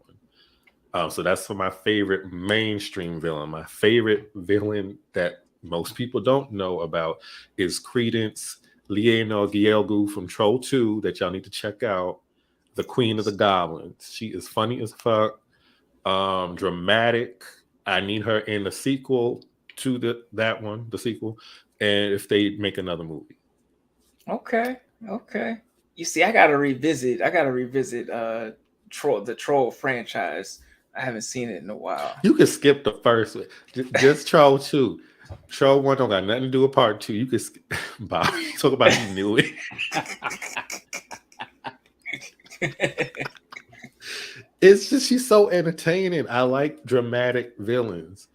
So that's for my favorite mainstream villain. My favorite villain that most people don't know about is Credence Lieno Gielgu from Troll 2 that y'all need to check out. The Queen of the Goblins. She is funny as fuck, dramatic. I need her in the sequel to that one, the sequel, and if they make another movie. Okay. Okay. You see, I gotta revisit the Troll franchise. I haven't seen it in a while. You could skip the first one. Just Troll 2. Troll 1 don't got nothing to do with part 2. You could Bob talk about he knew it. It's just she's so entertaining. I like dramatic villains.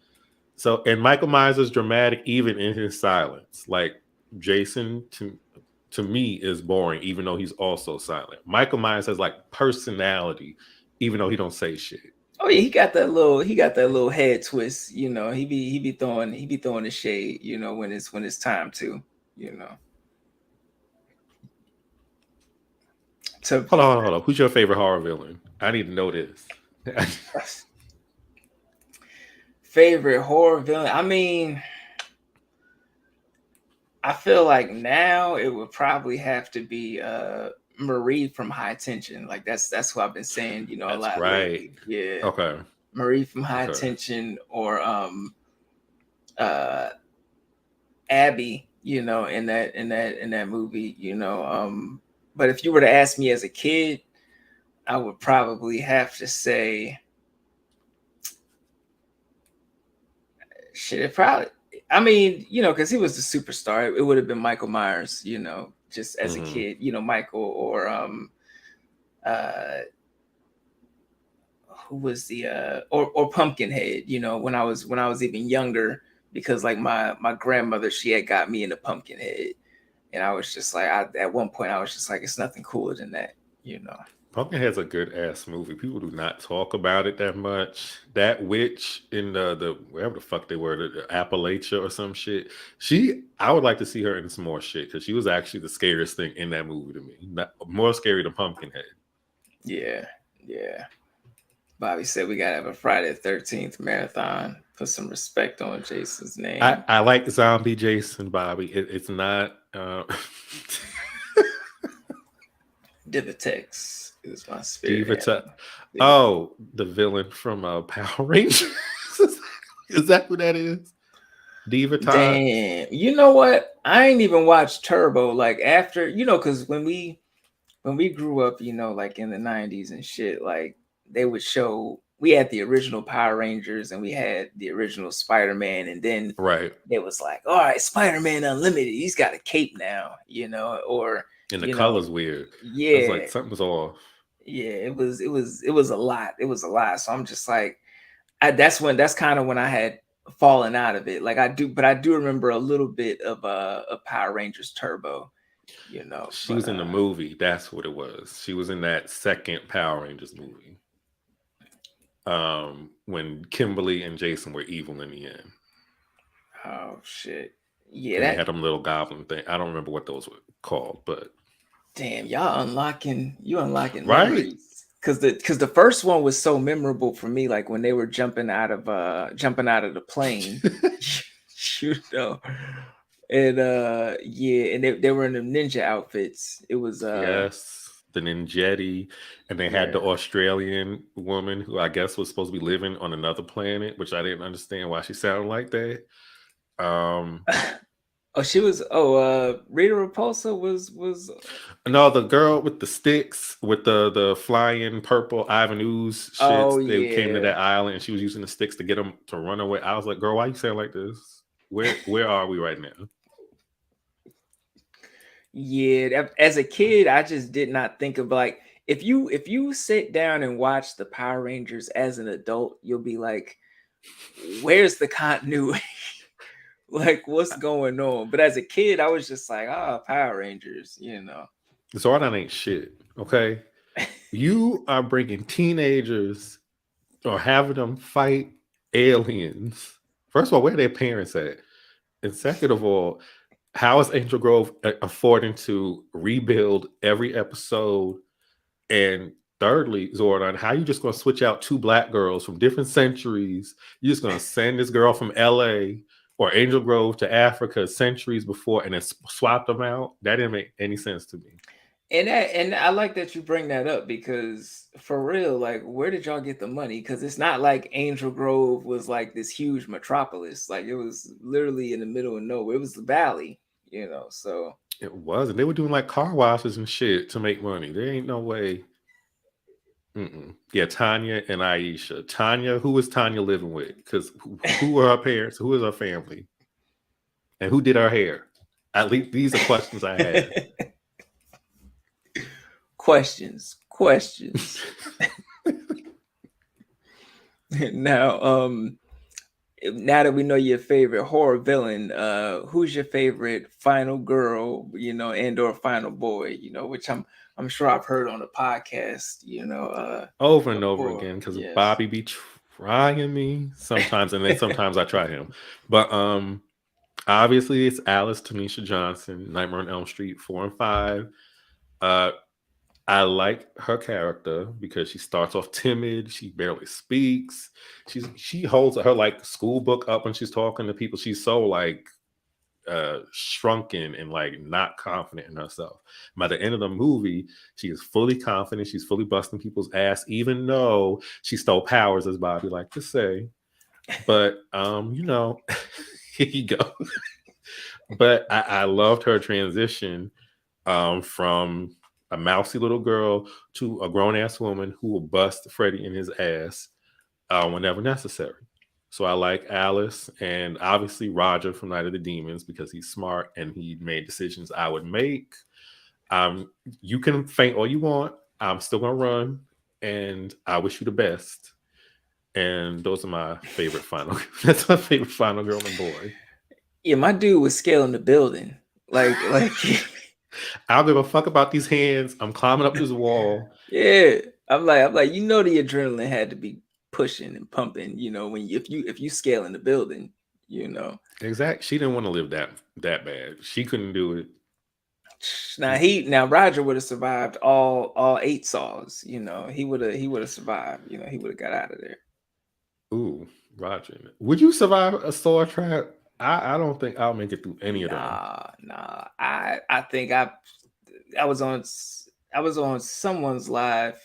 So and Michael Myers is dramatic even in his silence. Like Jason to me is boring, even though he's also silent. Michael Myers has like personality, even though he don't say shit. Oh yeah, he got that little head twist. He be throwing the shade. When it's time to. You know. To Hold on. Who's your favorite horror villain? I need to know this. favorite horror villain. I mean, I feel like now it would probably have to be Marie from High Tension. Like that's who I've been saying, a That's lot right. lately. Yeah. Okay. Marie from High Okay. Tension or uh Abby, in that movie, but if you were to ask me as a kid, I would probably have to say shit, it probably I mean, because he was the superstar, it would have been Michael Myers, just as a Hmm. kid, Michael or uh who was the or Pumpkinhead, when I was even younger, because like my grandmother, she had got me into Pumpkinhead, and I was just like, at one point I was just like, it's nothing cooler than that, you know. Pumpkinhead's a good ass movie. People do not talk about it that much. That witch in the wherever the fuck they were, the Appalachia or some shit. I would like to see her in some more shit because she was actually the scariest thing in that movie to me. More scary than Pumpkinhead. Yeah, yeah. Bobby said we gotta have a Friday the 13th marathon. Put some respect on Jason's name. I like Zombie Jason, Bobby. It's not. Divitex is my spirit Diva. animal. Divitex. Oh, the villain from Power Rangers. Is that who that is? Diva Tots. Damn. You know what? I ain't even watched Turbo. Like after, because when we when we grew up, like in the 90s and shit, like they would show we had the original Power Rangers and we had the original Spider-Man, and then Right. it was like, all right, Spider-Man Unlimited, he's got a cape now, or And the you know, color's weird. I was yeah, like, something's off. yeah, it was a lot. It was a lot. So I'm just like, that's kind of when I had fallen out of it. Like I do remember a little bit of Power Rangers Turbo, She but was in the movie. That's what it was. She was in that second Power Rangers movie. When Kimberly and Jason were evil in the end. oh shit. Yeah, And they that had them little goblin thing. I don't remember what those were called, but damn, you unlocking right. memories. Cause the first one was so memorable for me, like when they were jumping out of the plane. You know. And yeah, and they were in the ninja outfits. It was Yes. The Ninjetti. And they had yeah. the Australian woman who I guess was supposed to be living on another planet, which I didn't understand why she sounded like that. Um Oh, Rita Repulsa was no, the girl with the sticks with the flying purple avenues shits, oh they came to yeah. that island and she was using the sticks to get them to run away. I was like, girl, why you sound like this? Where are we right now? Yeah, as a kid, I just did not think of like if you sit down and watch the Power Rangers as an adult, you'll be like, where's the continuity? Like, what's going on? But as a kid, I was just like, Power Rangers. Zordon ain't shit. Okay. You are bringing teenagers or having them fight aliens. First of all, where are their parents at? And second of all, how is Angel Grove affording to rebuild every episode? And thirdly, Zordon, how you just going to switch out two black girls from different centuries? You're just going to send this girl from LA or Angel Grove to Africa centuries before and then swap them out? That didn't make any sense to me. And I like that you bring that up because for real, like, where did y'all get the money? Because it's not like Angel Grove was like this huge metropolis. Like, it was literally in the middle of nowhere. It was the valley. So It wasn't. They were doing like car washes and shit to make money. There ain't no way. Mm-mm. Yeah, Tanya and Aisha. Tanya, who was Tanya living with? Because who were her parents? Who was her family? And who did her hair? At least these are questions I had. questions. Now, now that we know your favorite horror villain, who's your favorite final girl, and or final boy, which I'm sure I've heard on the podcast, Over and over before. again because Yes. Bobby be trying me sometimes, and then sometimes I try him. But obviously it's Alice Tanisha Johnson, Nightmare on Elm Street 4 and 5. I like her character because she starts off timid. She barely speaks. She holds her like school book up when she's talking to people. She's so like shrunken and like not confident in herself. By the end of the movie, she is fully confident. She's fully busting people's ass, even though she stole powers, as Bobby like to say. But here you go. But I loved her transition from a mousy little girl to a grown ass woman who will bust Freddie in his ass whenever necessary. So I like Alice and obviously Roger from Night of the Demons because he's smart and he made decisions I would make. Um, you can faint all you want. I'm still gonna run, and I wish you the best. And those are my favorite final. That's my favorite final girl and boy. Yeah, my dude was scaling the building. Like I don't give a fuck about these hands. I'm climbing up this wall. yeah. I'm like, the adrenaline had to be pushing and pumping, when if you scale in the building, you know. Exactly. She didn't want to live that bad. She couldn't do it. Now Roger would have survived all 8 saws, he would have survived, he would have got out of there. Ooh, Roger. Would you survive a saw trap? I don't think I'll make it through any of them. Nah. I think I was on I was on someone's live,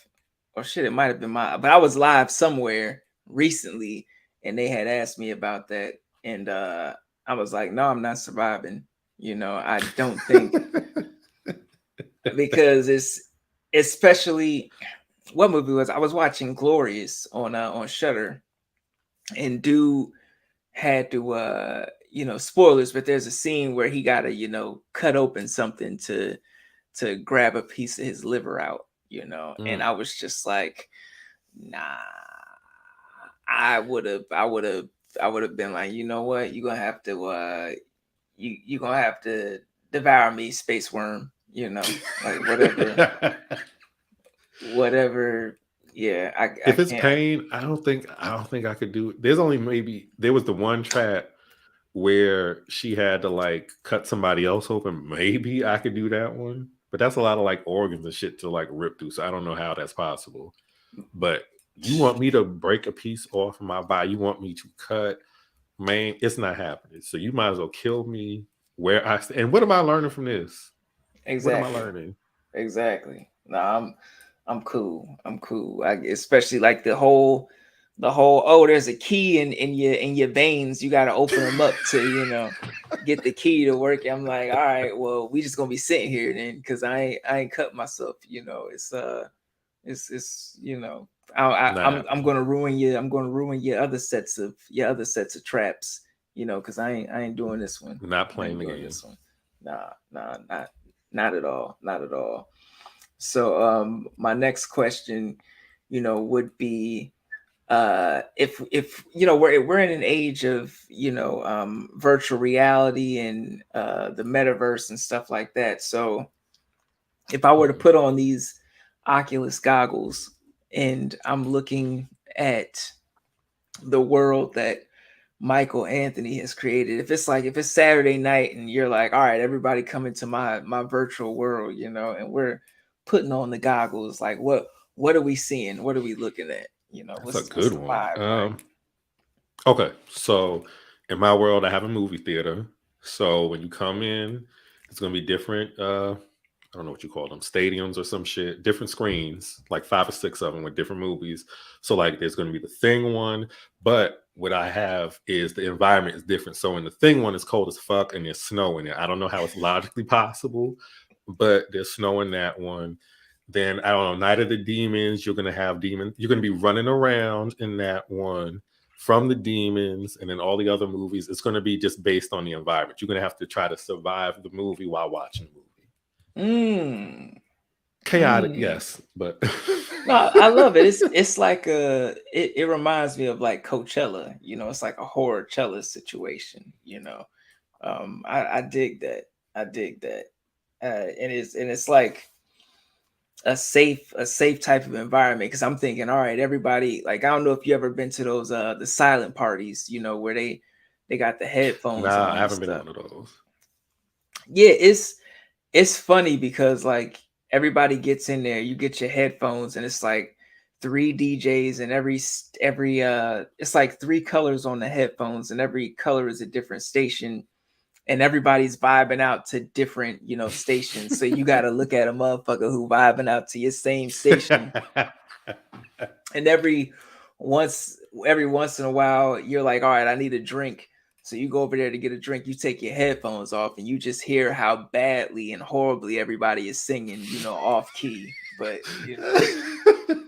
or shit, it might have been mine, but I was live somewhere recently and they had asked me about that, and I was like, no, I'm not surviving. I don't think because especially what movie was I was watching Glorious on Shutter, and dude had to spoilers, but there's a scene where he gotta cut open something to grab a piece of his liver out, and Mm. I was just like, nah. I would have been like, you know what, you're gonna have to you're gonna have to devour me, space worm, like whatever. Yeah, I If it's can't. pain, I don't think I could do it. There's only maybe there was the one trap where she had to like cut somebody else open. Maybe I could do that one. But that's a lot of like organs and shit to like rip through. So I don't know how that's possible. But you want me to break a piece off of my body? You want me to cut? Man, it's not happening. So you might as well kill me where I stand. And what am I learning from this? What am I Exactly. learning? Exactly. No, I'm cool. I'm cool. Especially like the whole there's a key in your veins. You got to open them up to get the key to work. I'm like, all right, well, we just gonna be sitting here then, because I ain't cut myself. It's Not I'm happening. gonna ruin you. I'm gonna ruin your other sets of traps. Because I ain't doing this one. Not I playing ain't the doing game. this one. Nah, not at all. Not at all. So my next question, would be if we're in an age of virtual reality and the metaverse and stuff like that. So if I were to Mhm. put on these Oculus goggles and I'm looking at the world that Michael Anthony has created. If it's Saturday night and you're like, all right, everybody come into my virtual world, and we're putting on the goggles, like what are we seeing? What are we looking at? That's a What's good the one. vibe like? Okay, so in my world, I have a movie theater. So when you come in, it's gonna be different. I don't know what you call them, stadiums or some shit. Different screens, like 5 or 6 of them with different movies. So like, there's gonna be the Thing one, but what I have is the environment is different. So in the Thing one, it's cold as fuck and there's snow in it. I don't know how it's logically possible, but there's snow in that one. Then I don't know, Night of the Demons. You're gonna have demons. You're gonna be running around in that one from the demons, and then all the other movies, it's going to be just based on the environment. You're going to have to try to survive the movie while watching the movie. Mm, Chaotic, mm. yes, but No, I love it. It's like it reminds me of like Coachella. It's like a horror Cella situation. I dig that. I dig that. And it's like a safe type of environment, because I'm thinking, all right, everybody, like, I don't know if you ever been to those the silent parties, where they got the headphones nah, I on and haven't been to stuff. one of those. Yeah, it's funny because like everybody gets in there, you get your headphones, and it's like three DJs, and every it's like three colors on the headphones, and every color is a different station, and everybody's vibing out to different stations. So you got to look at a motherfucker who vibing out to your same station, and once every once in a while you're like, all right, I need a drink. So you go over there to get a drink, you take your headphones off, and you just hear how badly and horribly everybody is singing, off key. But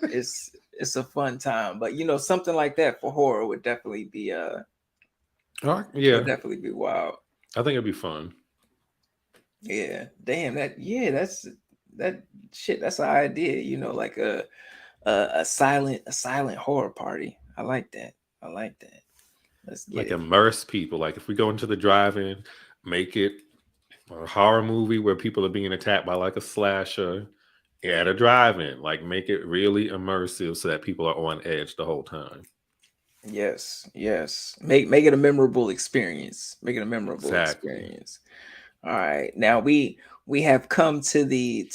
it's a fun time. But something like that for horror All right, yeah, would definitely be wild. I think it'd be fun. Yeah, damn that. Yeah, that shit. That's an idea. Like a silent horror party. I like that. I like that. Let's get Like it. immerse people. Like if we go into the drive-in, make it a horror movie where people are being attacked by like a slasher at a drive-in. Like make it really immersive so that people are on edge the whole time. Yes, yes. Make it a memorable experience. Make it a memorable Exactly. experience. All right. Now we have come to the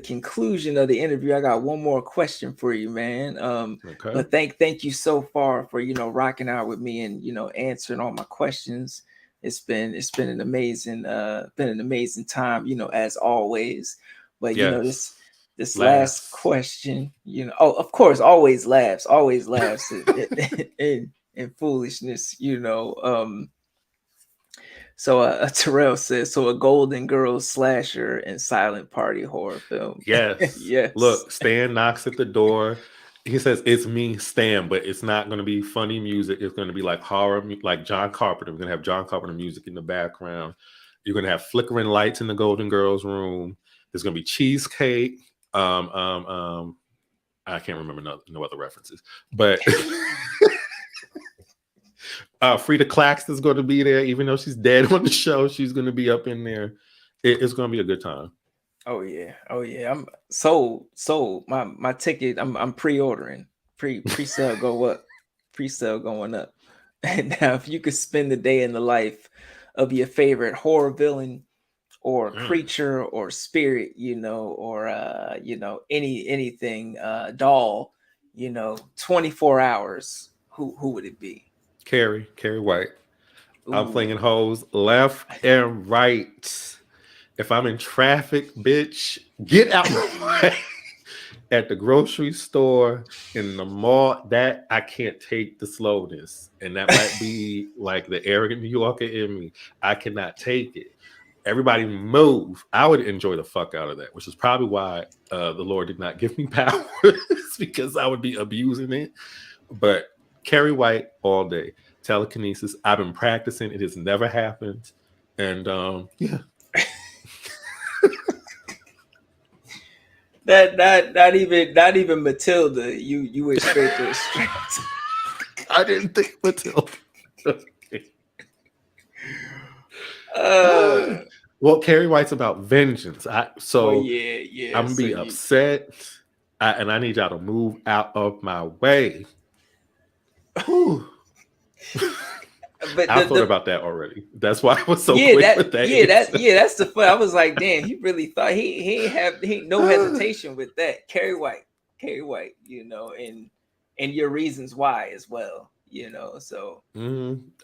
conclusion of the interview. I got one more question for you, man. Okay. But thank you so far for rocking out with me and answering all my questions. It's been an amazing time, as always. But Yes. this last Laughs. question, oh, of course, always laughs, and foolishness. So Terrell says, so a Golden Girls slasher and silent party horror film. Yes. Yes. Look, Stan knocks at the door. He says, "It's me, Stan," but it's not going to be funny music. It's going to be like horror, like John Carpenter. We're going to have John Carpenter music in the background. You're going to have flickering lights in the Golden Girls room. There's going to be cheesecake. I can't remember no other references, but Frida Claxton's going to be there, even though she's dead on the show. She's going to be up in there. It's going to be a good time. Oh yeah, oh yeah. I'm sold. My ticket. I'm pre-ordering. Pre-sale go up. Pre-sale going up. And now, if you could spend the day in the life of your favorite horror villain or creature or spirit, or anything, doll, 24 hours, who would it be? Carrie White. I'm Ooh. flinging hoes left and right. If I'm in traffic, bitch, get out my way. At the grocery store, in the mall, that I can't take the slowness. And that might be like the arrogant New Yorker in me. I cannot take it. Everybody move. I would enjoy the fuck out of that, which is probably why the Lord did not give me powers, because I would be abusing it. But Carrie White all day. Telekinesis. I've been practicing. It has never happened. And yeah. Not even Matilda. You went straight to the street. I didn't think Matilda. Well, Carrie White's about vengeance. I'm gonna be upset, and I need y'all to move out of my way. But I thought about that already. That's why I was so quick with that. That's the fun. I was like, damn, he really thought he no hesitation with that. Carrie White, and your reasons why as well. So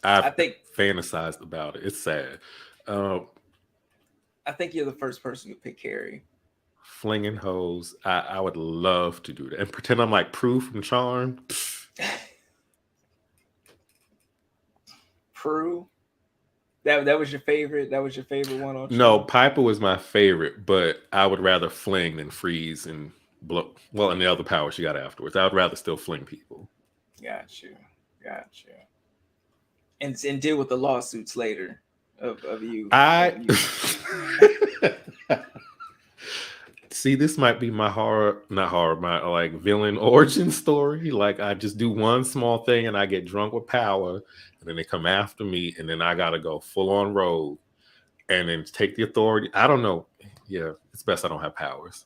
I think fantasized about it. It's sad. I think you're the first person to pick Carrie. Flinging hoes. I would love to do that and pretend I'm like Prue from Charm. Prue. That was your favorite. That was your favorite one on. No, Piper was my favorite, but I would rather fling than freeze and blow. Well, and the other power she got afterwards. I would rather still fling people. Got you. And deal with the lawsuits later of you. See, this might be my my like villain origin story. Like I just do one small thing and I get drunk with power, and then they come after me, and then I gotta go full on road and then take the authority. I don't know. Yeah, it's best I don't have powers.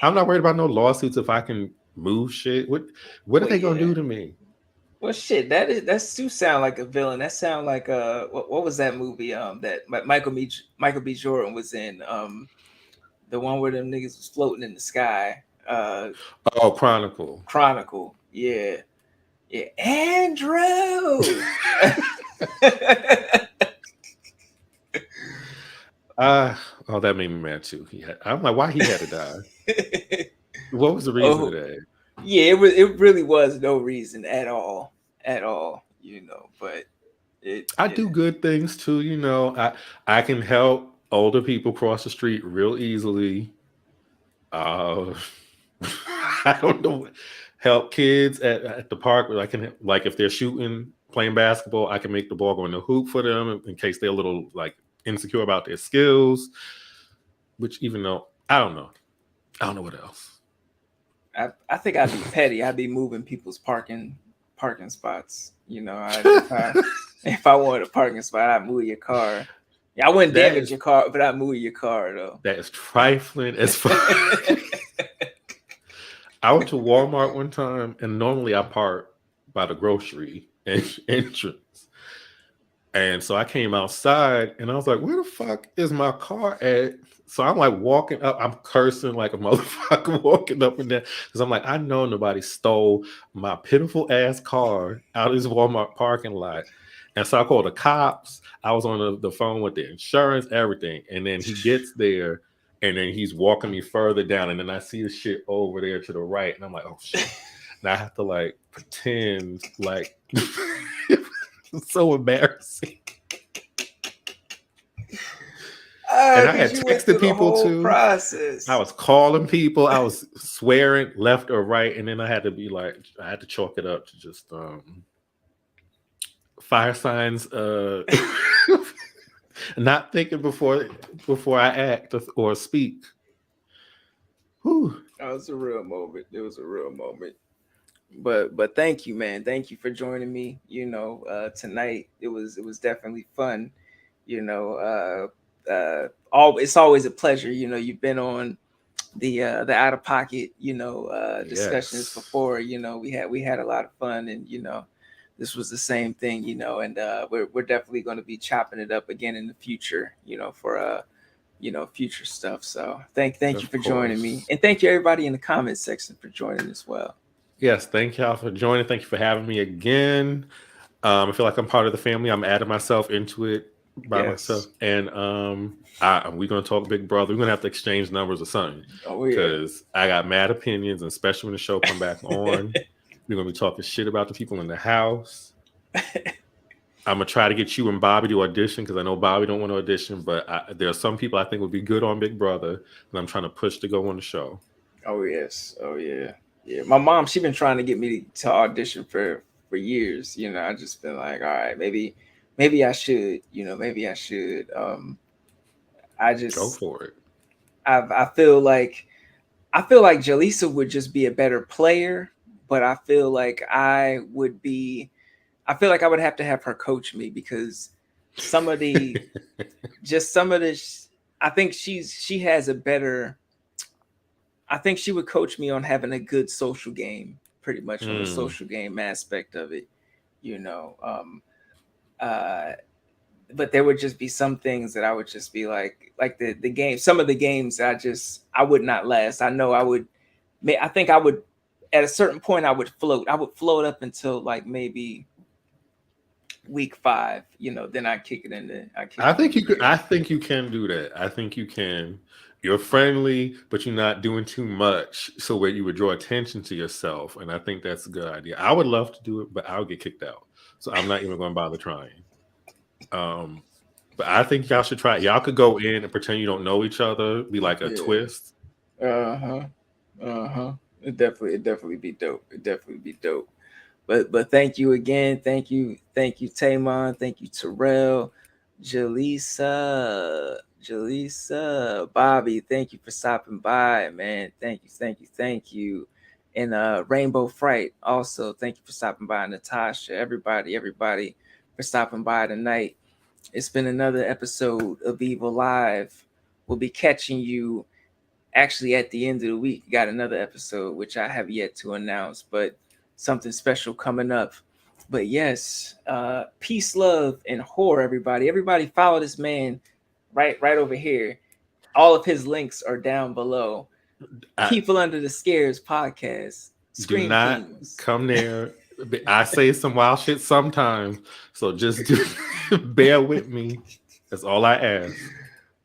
I'm not worried about no lawsuits if I can move shit. What are they gonna do to me? Well, shit, that do sound like a villain. That sound like what was that movie that Michael B. Jordan was in, the one where them niggas was floating in the sky. Chronicle. Yeah, Andrew. That made me mad too. I'm like, why he had to die? What was the reason of that? Yeah, it really was no reason at all, but I do good things too, I can help older people cross the street real easily. I don't know, help kids at the park. I can, like, if they're playing basketball, I can make the ball go in the hoop for them in case they're a little like insecure about their skills, which even though I don't know what else. I think I'd be petty. I'd be moving people's parking spots. If I wanted a parking spot, I'd move your car. Yeah, I wouldn't damage your car, but I'd move your car though. That is trifling as fuck. I went to Walmart one time, and normally I park by the grocery entrance. And so I came outside, and I was like, where the fuck is my car at? So I'm like walking up, I'm cursing like a motherfucker walking up and down, because I'm like, I know nobody stole my pitiful ass car out of this Walmart parking lot. And so I called the cops. I was on the phone with the insurance, everything. And then he gets there, and then he's walking me further down. And then I see the shit over there to the right. And I'm like, oh shit. And I have to like pretend like So embarrassing. Ah, And I because had you went texted through the people whole too. I process. was calling people. I was swearing left or right, and then I had to be like, I had to chalk it up to just fire signs. Not thinking before I act or speak. Whew. That was a real moment. It was a real moment. But thank you, man. Thank you for joining me. Tonight it was definitely fun. You know, all it's always a pleasure. You've been on the out of pocket discussions Yes, before. We had a lot of fun, and this was the same thing. And we're definitely going to be chopping it up again in the future. For future stuff. So thank you of for joining me, course. and thank you everybody in the comment section for joining as well. Yes, thank y'all for joining. Thank you for having me again. I feel like I'm part of the family. I'm adding myself into it by myself, Yes. and we're gonna talk Big Brother. We're gonna have to exchange numbers or something Oh yeah. because I got mad opinions, and especially when the show come back on, we're gonna be talking shit about the people in the house. I'm gonna try to get you and Bobby to audition because I know Bobby don't want to audition, but there are some people I think would be good on Big Brother, and I'm trying to push to go on the show. Oh yes. Oh yeah. Yeah. My mom, she been trying to get me to audition for years. I just been like, all right, maybe I should. Maybe I should. I Go just for it. I feel like Jaleesa would just be a better player, but I feel like I would have to have her coach me because some of the just some of this I think she has a better I think she would coach me on having a good social game, pretty much on the Hmm. social game aspect of it, you know. Uh but there would just be some things that I would just be like the game, some of the games I would not last. I know I think I would at a certain point I would float. I would float up until like maybe week 5, then I kick I it think into you could. gear. I think you can do that. I think you can. You're friendly, but you're not doing too much, so where you would draw attention to yourself. And I think that's a good idea. I would love to do it, but I'll get kicked out, so I'm not even going to bother trying. Um, but I think y'all should try it. Y'all could go in and pretend you don't know each other, be like a Yeah. twist. Uh-huh. Uh-huh. It definitely be dope. It definitely be dope. But thank you again. Thank you, Tamon. Thank you, Terrell, Jaleesa, Bobby. Thank you for stopping by, man. Thank you. And Rainbow Fright, also thank you for stopping by. Natasha, everybody for stopping by tonight. It's been another episode of Evil Live. We'll be catching you actually at the end of the week. Got another episode which I have yet to announce, but something special coming up. But yes, peace, love, and horror, everybody. Everybody follow this man right over here. All of his links are down below. I People Under the Scares podcast, do Scream not Kings. come there. I say some wild shit sometimes, so just bear with me. That's all I ask.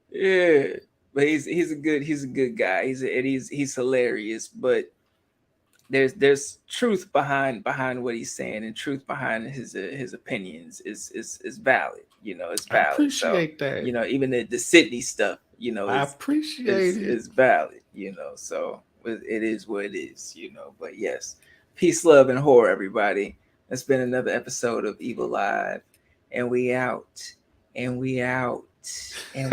Yeah, but he's a good guy. He's hilarious. But there's truth behind what he's saying, and truth behind his opinions is valid. It's I valid. So appreciate that. even the Sydney stuff, I is appreciate is it. is valid. So it is what it is. But yes, peace, love, and horror, everybody. That's been another episode of Evil Live, and we out, and we out, and